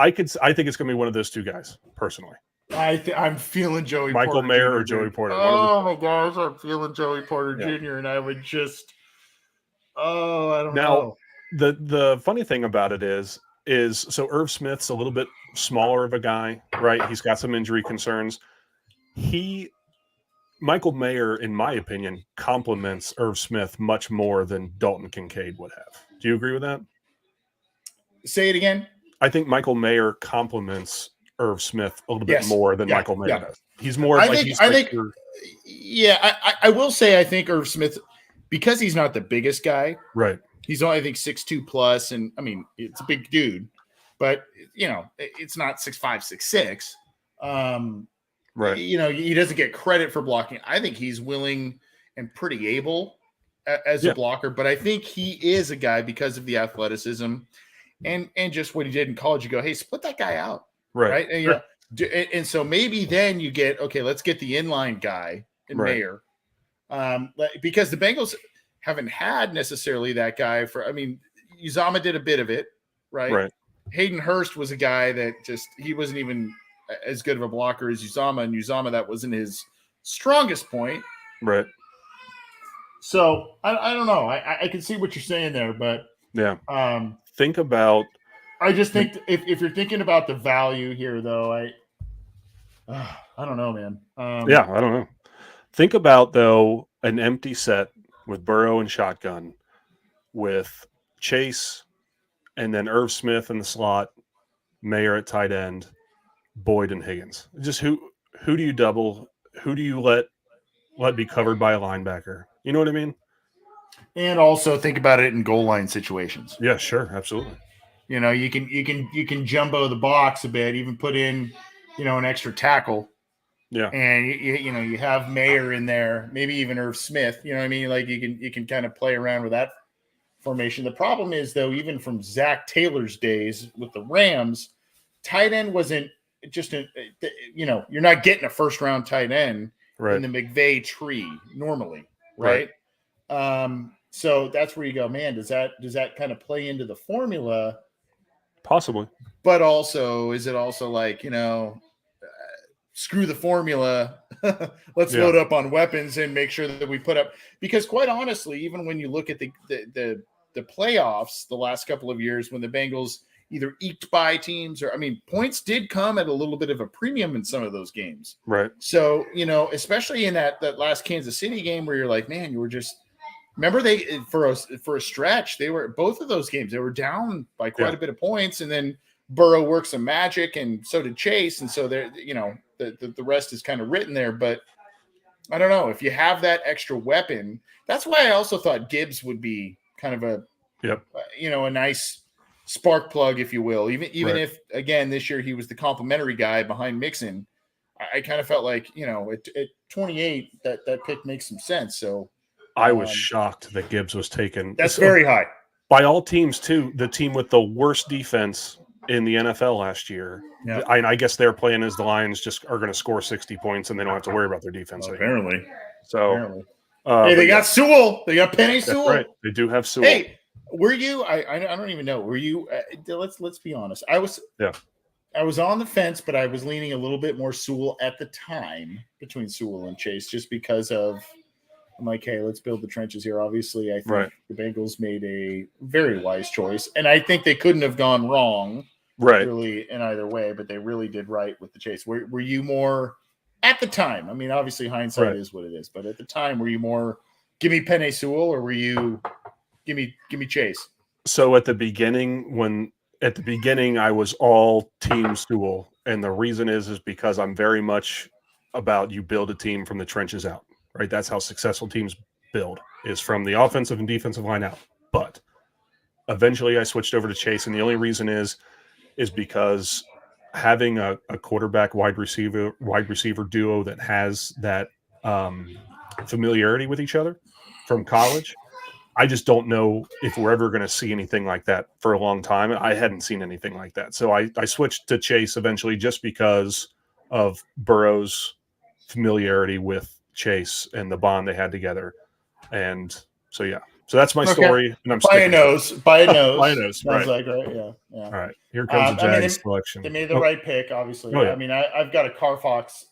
think it's going to be one of those two guys personally. I'm feeling Joey Michael Porter Mayer Jr. or Joey Porter. Oh my gosh, I'm feeling Joey Porter Jr. and I would just I don't know. The funny thing about it is so Irv Smith's a little bit smaller of a guy, right? He's got some injury concerns. Michael Mayer, in my opinion, complements Irv Smith much more than Dalton Kincaid would have. Do you agree with that? Say it again. I think Michael Mayer complements Irv Smith a little bit more than Michael Mayer does. He's more. I will say I think Irv Smith, because he's not the biggest guy, right? He's only, I think, 6'2" plus, and I mean it's a big dude, but it's not 6'5", 6'6". Right. He doesn't get credit for blocking. I think he's willing and pretty able as a blocker, but I think he is a guy because of the athleticism and just what he did in college. You go, hey, split that guy out. Right. And, sure. And so maybe then you get, okay, let's get the inline guy in Mayer. Because the Bengals haven't had necessarily that guy Uzama did a bit of it. Right. Hayden Hurst was a guy that he wasn't even as good of a blocker as Uzama, and Uzama, that wasn't his strongest point. Right. So I don't know. I can see what you're saying there, but Yeah. um, Think about. I just think if you're thinking about the value here, though, I don't know, man. Yeah, I don't know. Think about, though, an empty set with Burrow and shotgun, with Chase, and then Irv Smith in the slot, Mayer at tight end, Boyd and Higgins. Just who do you double? Who do you let be covered by a linebacker? You know what I mean? And also think about it in goal line situations. Yeah, sure, absolutely. You know, you can jumbo the box a bit, even put in, an extra tackle. Yeah. And you have Mayer in there, maybe even Irv Smith. You know what I mean? Like you can kind of play around with that formation. The problem is, though, even from Zach Taylor's days with the Rams, tight end wasn't just you're not getting a first round tight end in the McVay tree normally, right? So that's where you go, man. Does that kind of play into the formula? Possibly. But also, is it also like, screw the formula. Let's load up on weapons and make sure that we put up, because quite honestly, even when you look at the playoffs the last couple of years, when the Bengals either eked by teams points did come at a little bit of a premium in some of those games. Right. So, especially in that last Kansas City game where you're like, man, you were just, remember they, for a stretch, they were, both of those games, they were down by quite a bit of points. And then Burrow worked some magic, and so did Chase. And so there, the rest is kind of written there. But I don't know if you have that extra weapon. That's why I also thought Gibbs would be kind of a nice spark plug, if you will. Even if, again, this year he was the complimentary guy behind Mixon, I kind of felt like, at 28, that pick makes some sense. So I was shocked that Gibbs was taken. That's very high. By all teams, too. The team with the worst defense in the NFL last year. Yeah. I guess they're playing as the Lions just are going to score 60 points and they don't have to worry about their defense anymore. So, hey, they got Sewell. They got Penny Sewell. Right. They do have Sewell. Hey, were you? I don't even know. Were you? Let's be honest. I was on the fence, but I was leaning a little bit more Sewell at the time, between Sewell and Chase, just because of, I'm like, hey, let's build the trenches here. Obviously, I think the Bengals made a very wise choice, and I think they couldn't have gone wrong, really, in either way. But they really did right with the Chase. Were you more at the time? I mean, obviously, hindsight is what it is. But at the time, were you more, give me Penny Sewell, or were you, give me Chase? So at the beginning, I was all team Sewell, and the reason is because I'm very much about, you build a team from the trenches out. Right, that's how successful teams build, is from the offensive and defensive line out. But eventually, I switched over to Chase, and the only reason is because having a quarterback wide receiver duo that has that familiarity with each other from college, I just don't know if we're ever going to see anything like that for a long time. I hadn't seen anything like that, so I switched to Chase eventually, just because of Burrow's familiarity with Chase and the bond they had together. And so that's my story, and I'm by a nose sounds right. Like, right. Yeah. All right, here comes the Jags selection. They made the right pick, obviously. I mean, I've got a Carfax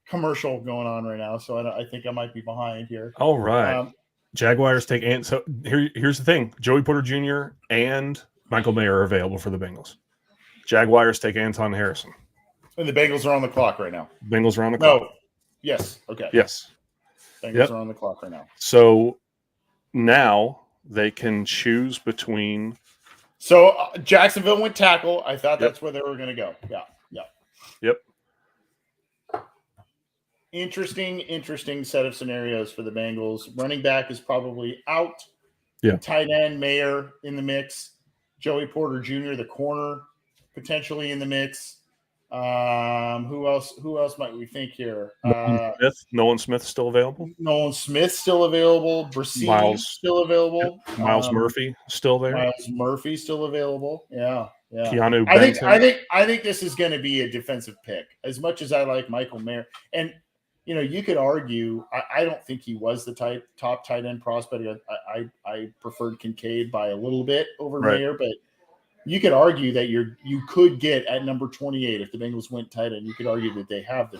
commercial going on right now, so I think I might be behind here. All right. Jaguars take so here's the thing: Joey Porter Jr. and Michael Mayer are available for the Bengals. Jaguars take Anton Harrison. And the Bengals are on the clock right now. Bengals are on the clock. No. Yes. Okay. Yes. Bengals are on the clock right now. So now they can choose between. So Jacksonville went tackle. I thought that's where they were going to go. Yeah. Yep. Interesting set of scenarios for the Bengals. Running back is probably out. Yeah. Tight end, Mayer in the mix. Joey Porter Jr., the corner, potentially in the mix. Who else might we think here? Nolan Smith still available. Nolan Smith still available. Brissy still available. Miles Murphy still there. Miles Murphy still available. Yeah. Keanu Benson. I think this is going to be a defensive pick. As much as I like Michael Mayer, and you could argue, I don't think he was the top tight end prospect. I preferred Kincaid by a little bit over Mayer, but you could argue that you could get at number 28, if the Bengals went tight end, you could argue that they have the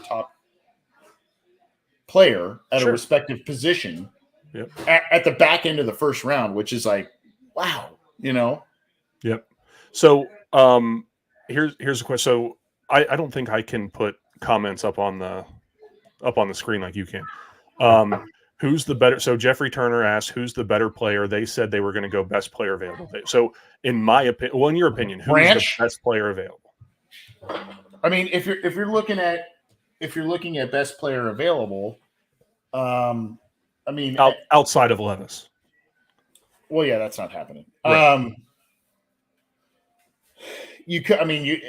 player at Sure. a respective position Yep. at the back end of the first round, which is like, wow, you know? Yep. So here's a question. So I don't think I can put comments up on the screen like you can. Who's the better? So Jeffrey Turner asked, "Who's the better player?" They said they were going to go best player available. So in my opinion, well, in your opinion, who is the best player available? I mean, if you're looking at best player available, I mean, outside of Levis. Well, yeah, that's not happening. Right. You could, I mean,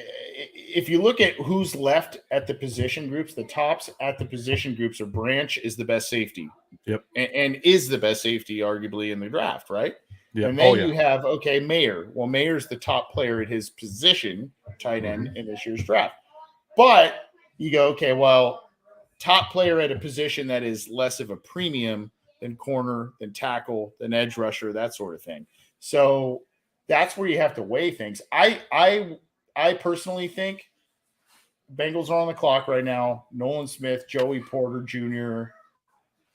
if you look at who's left at the position groups, the tops at the position groups are Branch is the best safety. Yep. And is the best safety arguably in the draft, right? Yep. And then you have, Mayer. Well, Mayer's the top player at his position, tight end, in this year's draft. But you go, okay, well, top player at a position that is less of a premium than corner, than tackle, than edge rusher, that sort of thing. So that's where you have to weigh things. I personally think Bengals are on the clock right now. Nolan Smith, Joey Porter Jr.,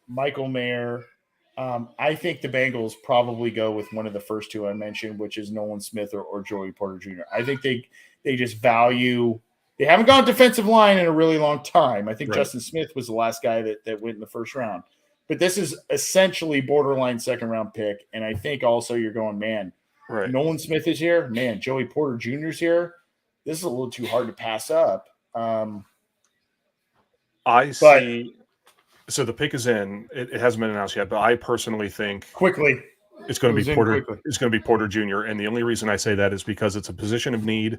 Michael Mayer. I think the Bengals probably go with one of the first two I mentioned, which is Nolan Smith or Joey Porter Jr. I think they just value – they haven't gone defensive line in a really long time. I think Justin Smith was the last guy that went in the first round. But this is essentially borderline second-round pick, and I think also you're going, man, Nolan Smith is here. Man, Joey Porter Jr. is here. This is a little too hard to pass up. I see – so the pick is in. It hasn't been announced yet, but I personally think quickly it's going to be Porter. It's going to be Porter Jr. And the only reason I say that is because it's a position of need.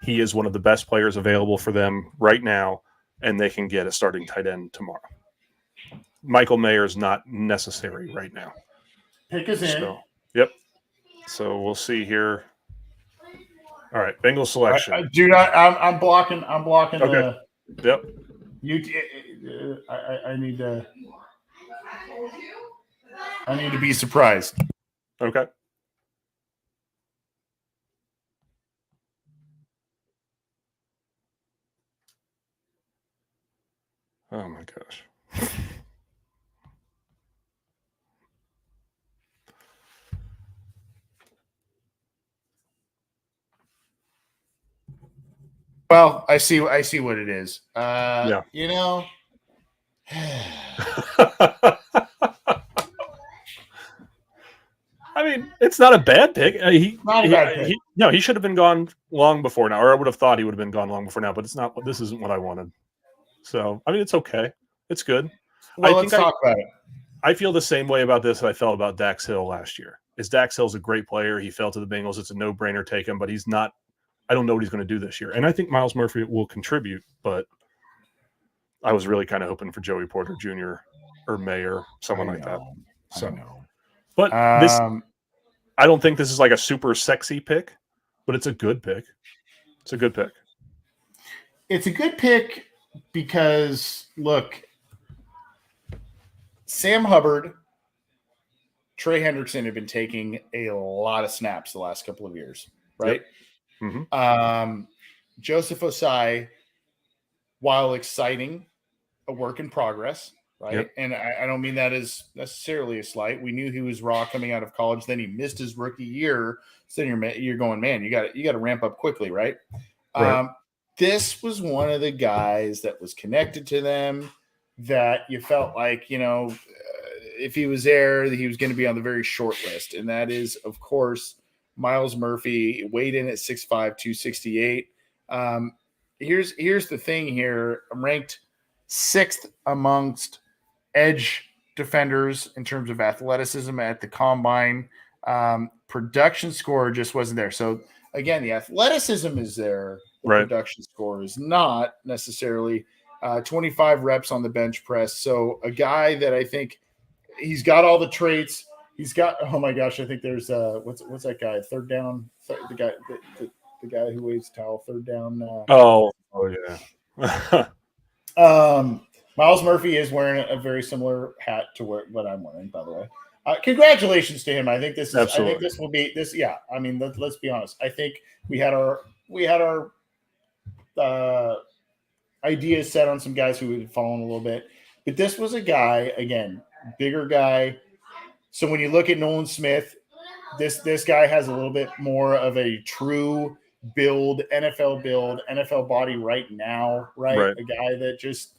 He is one of the best players available for them right now, and they can get a starting tight end tomorrow. Michael Mayer is not necessary right now. Pick is in. Yep. So we'll see here. All right, Bengals selection. I'm blocking. Okay. Yep. I need to be surprised. Okay. Oh my gosh. Well, I see what it is. You know. I mean, it's not a bad pick. Not a bad pick. He should have been gone long before now, or I would have thought he would have been gone long before now. But it's not. This isn't what I wanted. So I mean, it's okay. It's good. Well, let's talk about it. I feel the same way about this that I felt about Dax Hill last year. Dax Hill's a great player. He fell to the Bengals. It's a no-brainer take him, but he's not. I don't know what he's going to do this year. And I think Myles Murphy will contribute, but I was really kind of hoping for Joey Porter Jr. or Mayer, someone like that. So, but this, I don't think this is like a super sexy pick, but it's a good pick. It's a good pick. It's a good pick because, look, Sam Hubbard, Trey Hendrickson have been taking a lot of snaps the last couple of years, right? Yep. Mm-hmm. Joseph Osai, while exciting, a work in progress, right? Yep. And I don't mean that as necessarily a slight. We knew he was raw coming out of college. Then he missed his rookie year. So you're going, man, you got to ramp up quickly, right? This was one of the guys that was connected to them that you felt like, if he was there, he was going to be on the very short list. And that is, of course, Myles Murphy, weighed in at 6'5", 268. Here's the thing here. I'm ranked 6th amongst edge defenders in terms of athleticism at the combine. Production score just wasn't there. So, again, the athleticism is there. The production score is not necessarily 25 reps on the bench press. So a guy that I think he's got all the traits. He's got, oh my gosh, I think there's what's that guy? Third down, the guy who waves towel, third down. Yeah. Myles Murphy is wearing a very similar hat to what I'm wearing, by the way. Congratulations to him. I think this is. Absolutely. I think this will be this. Yeah. I mean, let's be honest. I think we had our ideas set on some guys who had fallen a little bit. But this was a guy, again, bigger guy. So when you look at Nolan Smith, this guy has a little bit more of a true build, NFL body right now, right? Right. A guy that just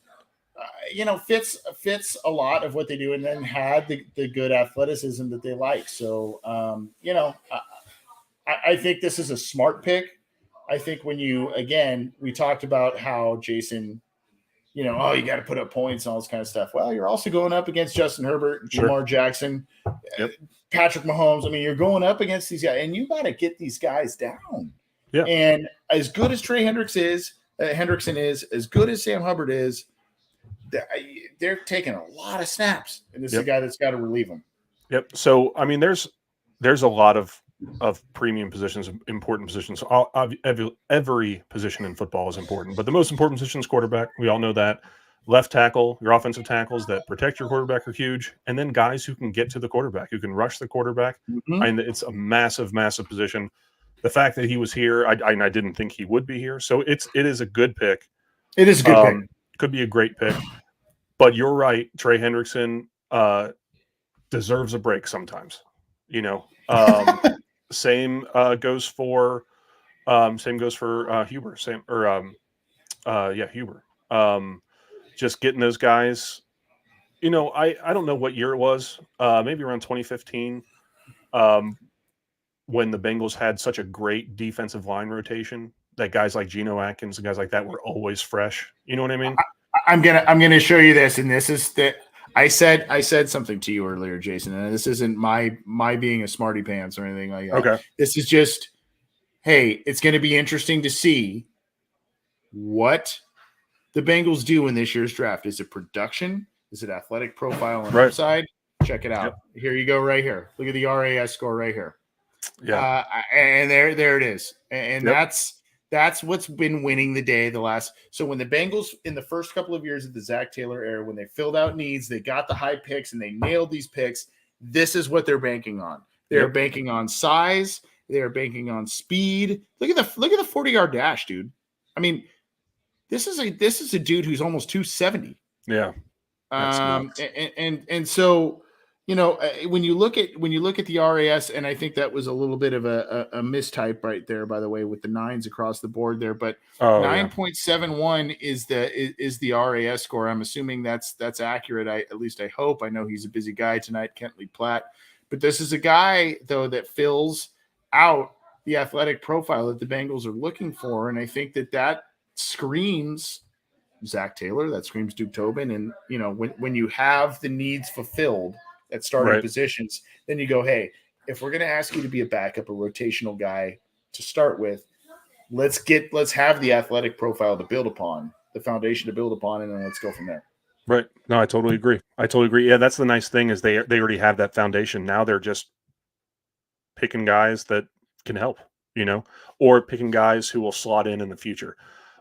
fits a lot of what they do, and then had the good athleticism that they like. So I think this is a smart pick. I think when we talked about how Jason, you got to put up points and all this kind of stuff. Well, you're also going up against Justin Herbert, Sure. Lamar Jackson, Yep. Patrick Mahomes. I mean, you're going up against these guys, and you got to get these guys down. Yeah. And as good as Trey Hendrickson is, as good as Sam Hubbard is, they're taking a lot of snaps, and this is a guy that's got to relieve them. Yep. So I mean, there's a lot of premium positions, important positions. Every position in football is important, but the most important position is quarterback. We all know that. Left tackle, your offensive tackles that protect your quarterback are huge, and then guys who can get to the quarterback, who can rush the quarterback. Mm-hmm. And it's a massive, massive position. The fact that he was here, I didn't think he would be here. So it is a good pick. It is a good pick. Could be a great pick. But you're right, Trey Hendrickson deserves a break sometimes. Same goes for Huber. Huber. Just getting those guys. I don't know what year it was. Maybe around 2015. When the Bengals had such a great defensive line rotation, that guys like Geno Atkins and guys like that were always fresh. You know what I mean? I'm gonna show you this, and this is that I said something to you earlier, Jason, and this isn't my being a smarty pants or anything like that. Okay. This is just, hey, it's going to be interesting to see what the Bengals do in this year's draft. Is it production? Is it athletic profile and upside? Check it out. Yep. Here you go, right here. Look at the RAS score right here. Yeah, and there it is, and that's what's been winning the day the last. So when the Bengals in the first couple of years of the Zach Taylor era, when they filled out needs, they got the high picks and they nailed these picks. This is what they're banking on. They're banking on size. They're banking on speed. Look at the 40-yard dash, dude. I mean, this is a dude who's almost 270. Yeah. And so, when you look at the RAS, and I think that was a little bit of a mistype right there, by the way, with the 9s across the board there, but 9.71 is the RAS score. I'm assuming that's accurate. At least I hope. I know he's a busy guy tonight, Kentley Platt, but this is a guy though that fills out the athletic profile that the Bengals are looking for, and I think that screams Zach Taylor, that screams Duke Tobin, and when you have the needs fulfilled at starting positions, then you go, hey, if we're going to ask you to be a backup, a rotational guy to start with, let's have the athletic profile to build upon, the foundation to build upon, and then let's go from there. Right. No, I totally agree. Yeah, that's the nice thing is they already have that foundation. Now they're just picking guys that can help, or picking guys who will slot in the future.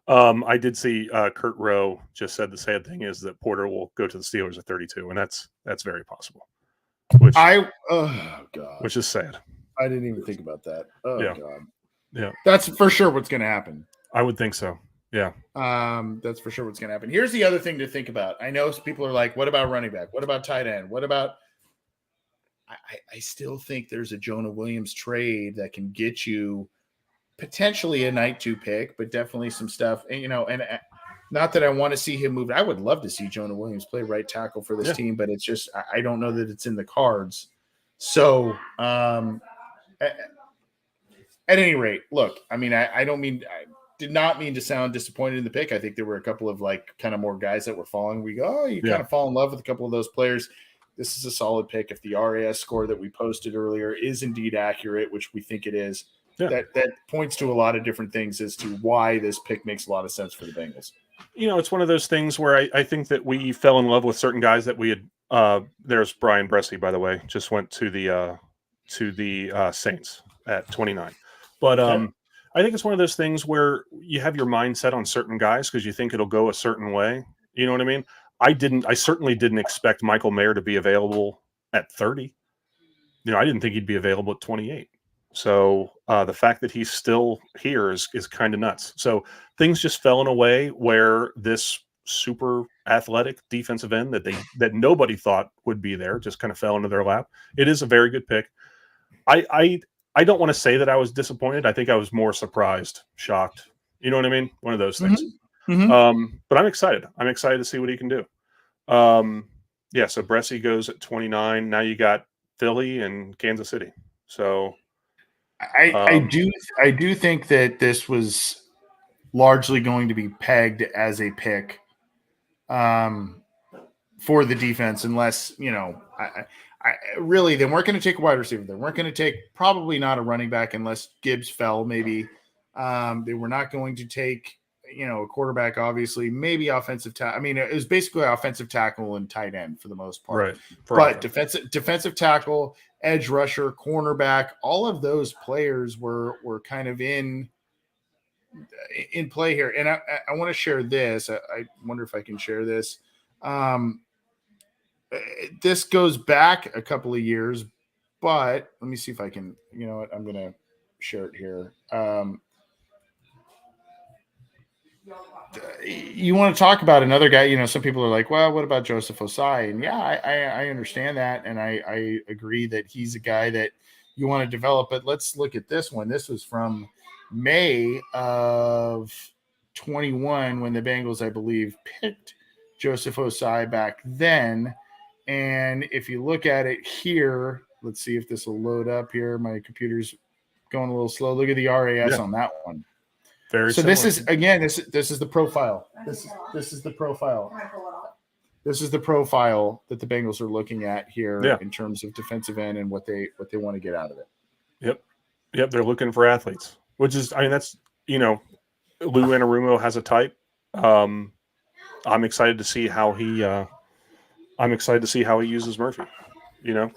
I did see Kurt Rowe just said the sad thing is that Porter will go to the Steelers at 32, and that's very possible. Which is sad. I didn't even think about that. Oh yeah. God. Yeah. That's for sure what's going to happen. I would think so. Yeah. That's for sure what's going to happen. Here's the other thing to think about. I know people are like, what about running back? What about tight end? What about I still think there's a Jonah Williams trade that can get you potentially a night 2 pick, but definitely some stuff. And, and not that I want to see him move. I would love to see Jonah Williams play right tackle for this team, but it's just, I don't know that it's in the cards. So, at any rate, look, I mean, I did not mean to sound disappointed in the pick. I think there were a couple of kind of more guys that were falling. We go, kind of fall in love with a couple of those players. This is a solid pick. If the RAS score that we posted earlier is indeed accurate, which we think it is, that points to a lot of different things as to why this pick makes a lot of sense for the Bengals. It's one of those things where I think that we fell in love with certain guys that we had. There's Brian Bressie, by the way, just went to the Saints at 29. But I think it's one of those things where you have your mindset on certain guys because you think it'll go a certain way. You know what I mean? I certainly didn't expect Michael Mayer to be available at 30. I didn't think he'd be available at 28. So the fact that he's still here is kind of nuts. So things just fell in a way where this super athletic defensive end that nobody thought would be there, just kind of fell into their lap. It is a very good pick. I don't want to say that I was disappointed. I think I was more surprised, shocked. You know what I mean? One of those things. But I'm excited. I'm excited to see what he can do. Yeah, so Bressie goes at 29. Now you got Philly and Kansas City. So I do think that this was largely going to be pegged as a pick for the defense, unless, you know, I really, they weren't going to take a wide receiver. They weren't going to take probably not a running back unless Gibbs fell, maybe. They were not going to take, you know, a quarterback, obviously, maybe offensive tackle. I mean, it was basically offensive tackle and tight end for the most part. Right. But defensive tackle, edge rusher, cornerback, all of those players were kind of in play here. And I want to share this. I wonder if I can share this. This goes back a couple of years, but let me see if I can, you know what, I'm going to share it here. You want to talk about another guy, you know, some people are like, well, what about Joseph Osai? And yeah, I understand that. And I agree that he's a guy that you want to develop, but let's look at this one. This was from May of 21 when the Bengals, I believe, picked Joseph Osai back then. And if you look at it here, let's see if this will load up here. My computer's going a little slow. Look at the RAS on that one. Very so similar. This is, again, this is the profile. This is the profile. This is the profile that the Bengals are looking at here in terms of defensive end and what they want to get out of it. Yep. They're looking for athletes, which is, I mean, that's, you know, Lou Anarumo has a type. I'm excited to see how he uses Murphy, you know.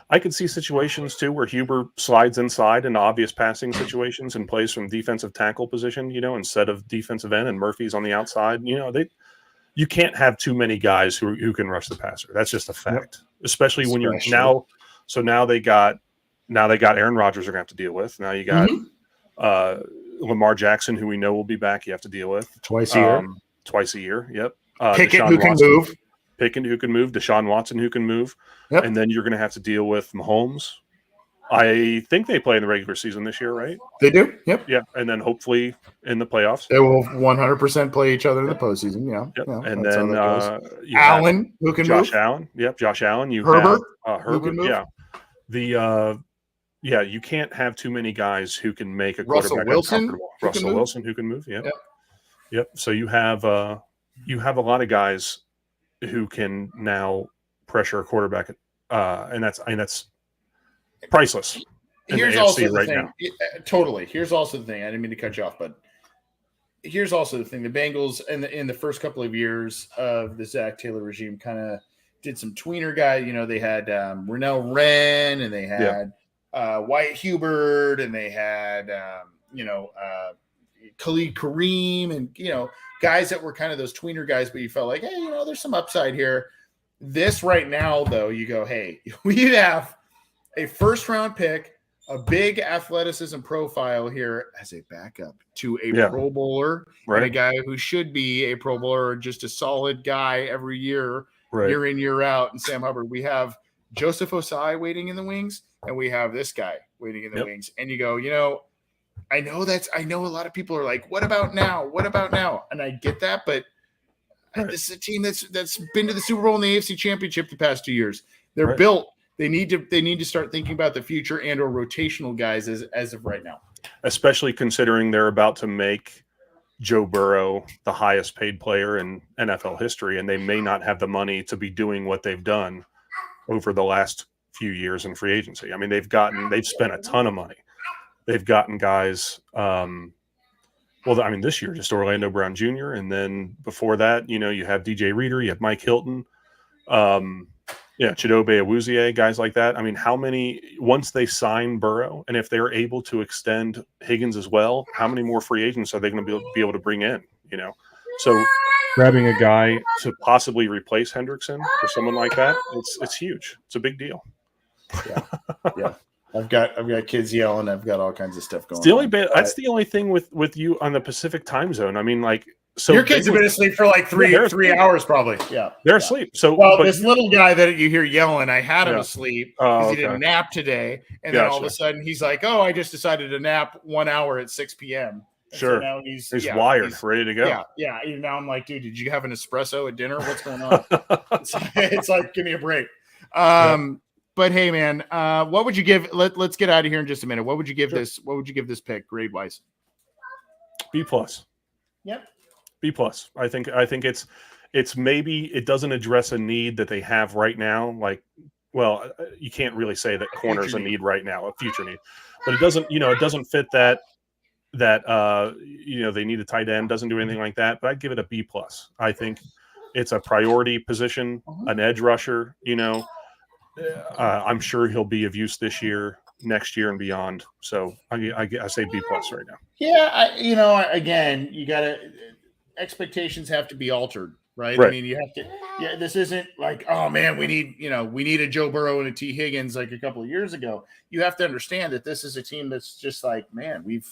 I could see situations too where Huber slides inside in obvious passing situations and plays from defensive tackle position, you know, instead of defensive end, and Murphy's on the outside. You know, you can't have too many guys who can rush the passer. That's just a fact, especially when you're now. So now they got Aaron Rodgers are going to have to deal with. Now you got Lamar Jackson, who we know will be back. You have to deal with twice a year. Yep. Pickett, Deshaun who can Watson. move. Pickett, who can move, Deshaun Watson, who can move, and then you're going to have to deal with Mahomes. I think they play in the regular season this year, right? They do. Yep. Yeah, and then hopefully in the playoffs, they will 100% play each other in the postseason. Yeah. Yep. Yeah, and then Allen, who can Josh move. Allen. Yep. Josh Allen. You Herbert. Have Herbert. Yeah. You can't have too many guys who can make a quarterback uncomfortable. Russell Wilson, who can move. Yep. So you have a lot of guys who can now pressure a quarterback, and that's priceless. Here's also the thing. Totally. Here's also the thing. I didn't mean to cut you off, but here's also the thing. The Bengals in the first couple of years of the Zach Taylor regime kind of did some tweener guys. You know, they had Rennell Wren, and they had Wyatt Hubert, and they had Khalid Kareem, and, you know, guys that were kind of those tweener guys, but you felt like, hey, you know, there's some upside here. This right now, though, you go, hey, we have a first-round pick, a big athleticism profile here as a backup to a Pro Bowler, and a guy who should be a Pro Bowler, or just a solid guy every year, year in, year out. And Sam Hubbard, we have Joseph Osai waiting in the wings, and we have this guy waiting in the wings. And you go, you know, I know a lot of people are like, what about now? What about now? And I get that, but this is a team that's been to the Super Bowl and the AFC Championship the past 2 years. They're built. They need to start thinking about the future and or rotational guys as of right now. Especially considering they're about to make Joe Burrow the highest paid player in NFL history, and they may not have the money to be doing what they've done over the last few years in free agency. I mean, they've spent a ton of money. They've gotten guys, this year, just Orlando Brown Jr., and then before that, you know, you have DJ Reader, you have Mike Hilton, Chidobe Awuzie, guys like that. I mean, how many, once they sign Burrow, and if they're able to extend Higgins as well, how many more free agents are they going to be able to bring in, you know? So grabbing a guy to possibly replace Hendrickson for someone like that, it's huge. It's a big deal. Yeah. I've got kids yelling. I've got all kinds of stuff going on. That's the only thing with you on the Pacific time zone. I mean, like, So your kids have been asleep for like three hours, probably. Yeah, they're asleep. So, this little guy that you hear yelling, I had him asleep because he didn't nap today, and then all of a sudden he's like, "Oh, I just decided to nap 1 hour at 6 p.m." And sure. So now he's wired, ready to go. Yeah. Now I'm like, dude, did you have an espresso at dinner? What's going on? it's like, give me a break. But hey, man, what would you give? Let's get out of here in just a minute. What would you give this? What would you give this pick grade wise? B+. Yep. B+. I think it's maybe it doesn't address a need that they have right now. Like, well, you can't really say that corner's a need right now, a future need, but it doesn't fit that they need a tight end, doesn't do anything like that. But I'd give it a B+. I think it's a priority position, an edge rusher. I'm sure he'll be of use this year, next year, and beyond. So I say B+ right now. Yeah, again, you gotta expectations have to be altered, right? I mean, you have to. Yeah, this isn't like, oh man, we need a Joe Burrow and a T. Higgins like a couple of years ago. You have to understand that this is a team that's just like, man, we've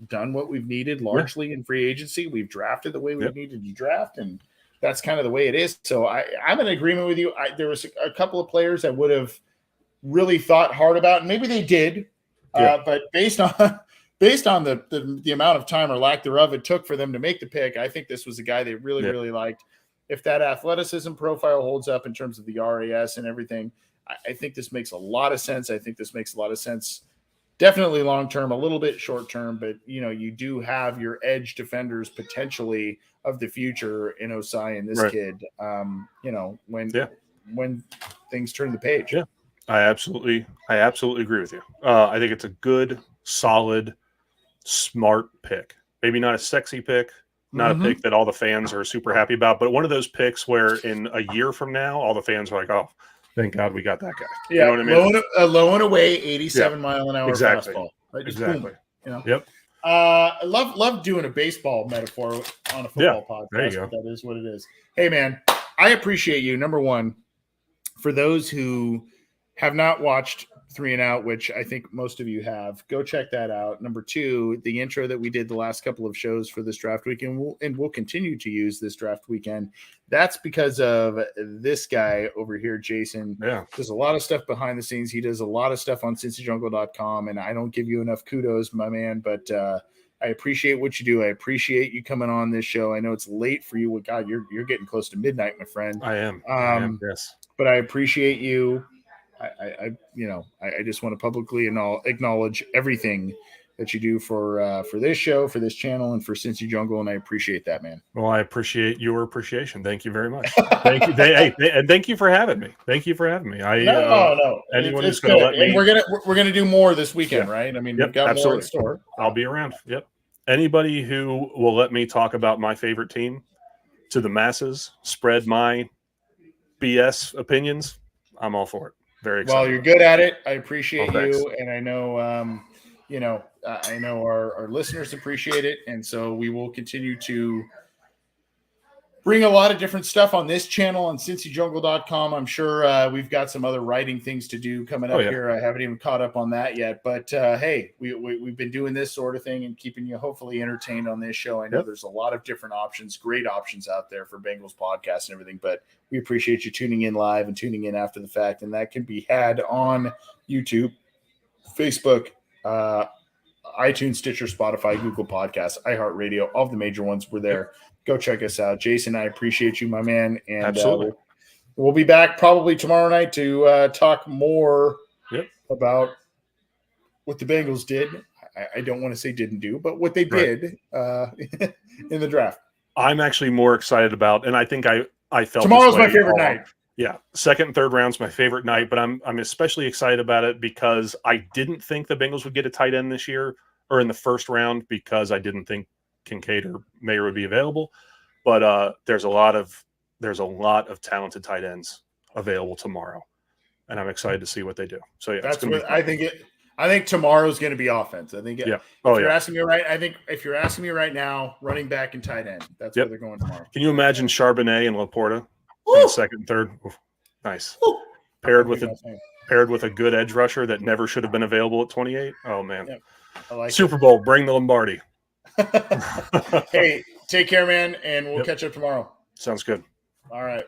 done what we've needed largely in free agency. We've drafted the way we needed to draft, and that's kind of the way it is. So I'm in agreement with you. There was a couple of players that would have really thought hard about, and maybe they did, but based on the amount of time or lack thereof it took for them to make the pick, I think this was a guy they really, really liked. If that athleticism profile holds up in terms of the RAS and everything, I think this makes a lot of sense. I think this makes a lot of sense. Definitely long-term, a little bit short-term, but, you do have your edge defenders potentially of the future in Osai and this kid, when things turn the page. Yeah, I absolutely agree with you. I think it's a good, solid, smart pick. Maybe not a sexy pick, not a pick that all the fans are super happy about, but one of those picks where in a year from now, all the fans are like, oh, thank God we got that guy. Yeah, you know what I mean? Low and away, 87-mile-an-hour fastball. Right? Exactly. Boom, Yep. I love doing a baseball metaphor on a football podcast. There you go. But that is what it is. Hey, man, I appreciate you. Number one, for those who have not watched 3 and Out, which I think most of you have, go check that out. Number two, the intro that we did the last couple of shows for this draft weekend, we'll continue to use this draft weekend. That's because of this guy over here, Jason. Yeah. Does a lot of stuff behind the scenes. He does a lot of stuff on CincyJungle.com, and I don't give you enough kudos, my man, but I appreciate what you do. I appreciate you coming on this show. I know it's late for you. God, you're getting close to midnight, my friend. I am. Yes. But I appreciate you. I just want to publicly acknowledge everything that you do for this show, for this channel, and for Cincy Jungle, and I appreciate that, man. Well, I appreciate your appreciation. Thank you very much. Thank you. And thank you for having me. Thank you for having me. No. Anyone who's going to let me, and we're gonna do more this weekend, right? I mean, we've got more in store. I'll be around. Yep. Anybody who will let me talk about my favorite team to the masses, spread my BS opinions, I'm all for it. Very excited. Well, you're good at it. I appreciate you, and I know, I know our listeners appreciate it, and so we will continue to bring a lot of different stuff on this channel on CincyJungle.com. I'm sure we've got some other writing things to do coming up here. I haven't even caught up on that yet, but hey, we've been doing this sort of thing and keeping you hopefully entertained on this show. I know there's a lot of different options, great options out there for Bengals podcasts and everything, but we appreciate you tuning in live and tuning in after the fact, and that can be had on YouTube, Facebook, iTunes, Stitcher, Spotify, Google Podcasts, iHeartRadio, all of the major ones were there. Go check us out. Jason, I appreciate you, my man. And absolutely. We'll be back probably tomorrow night to talk more about what the Bengals did. I don't want to say didn't do, but what they did in the draft. I'm actually more excited about, and I think I felt tomorrow's my favorite night. Yeah, second and third round's my favorite night, but I'm especially excited about it because I didn't think the Bengals would get a tight end this year or in the first round because I didn't think Kincaid or Mayer would be available. But there's a lot of talented tight ends available tomorrow, and I'm excited to see what they do. So yeah, that's what I think. I think tomorrow's going to be offense. I think. If you're asking me right, I think if you're asking me right now, running back and tight end, that's where they're going tomorrow. Can you imagine Charbonnet and Laporta in the second and third? Oof, nice. Paired with a good edge rusher that never should have been available at 28. Oh man. I like Super Bowl, bring the Lombardi. Hey, Take care, man, and we'll catch up tomorrow. Sounds good. All right.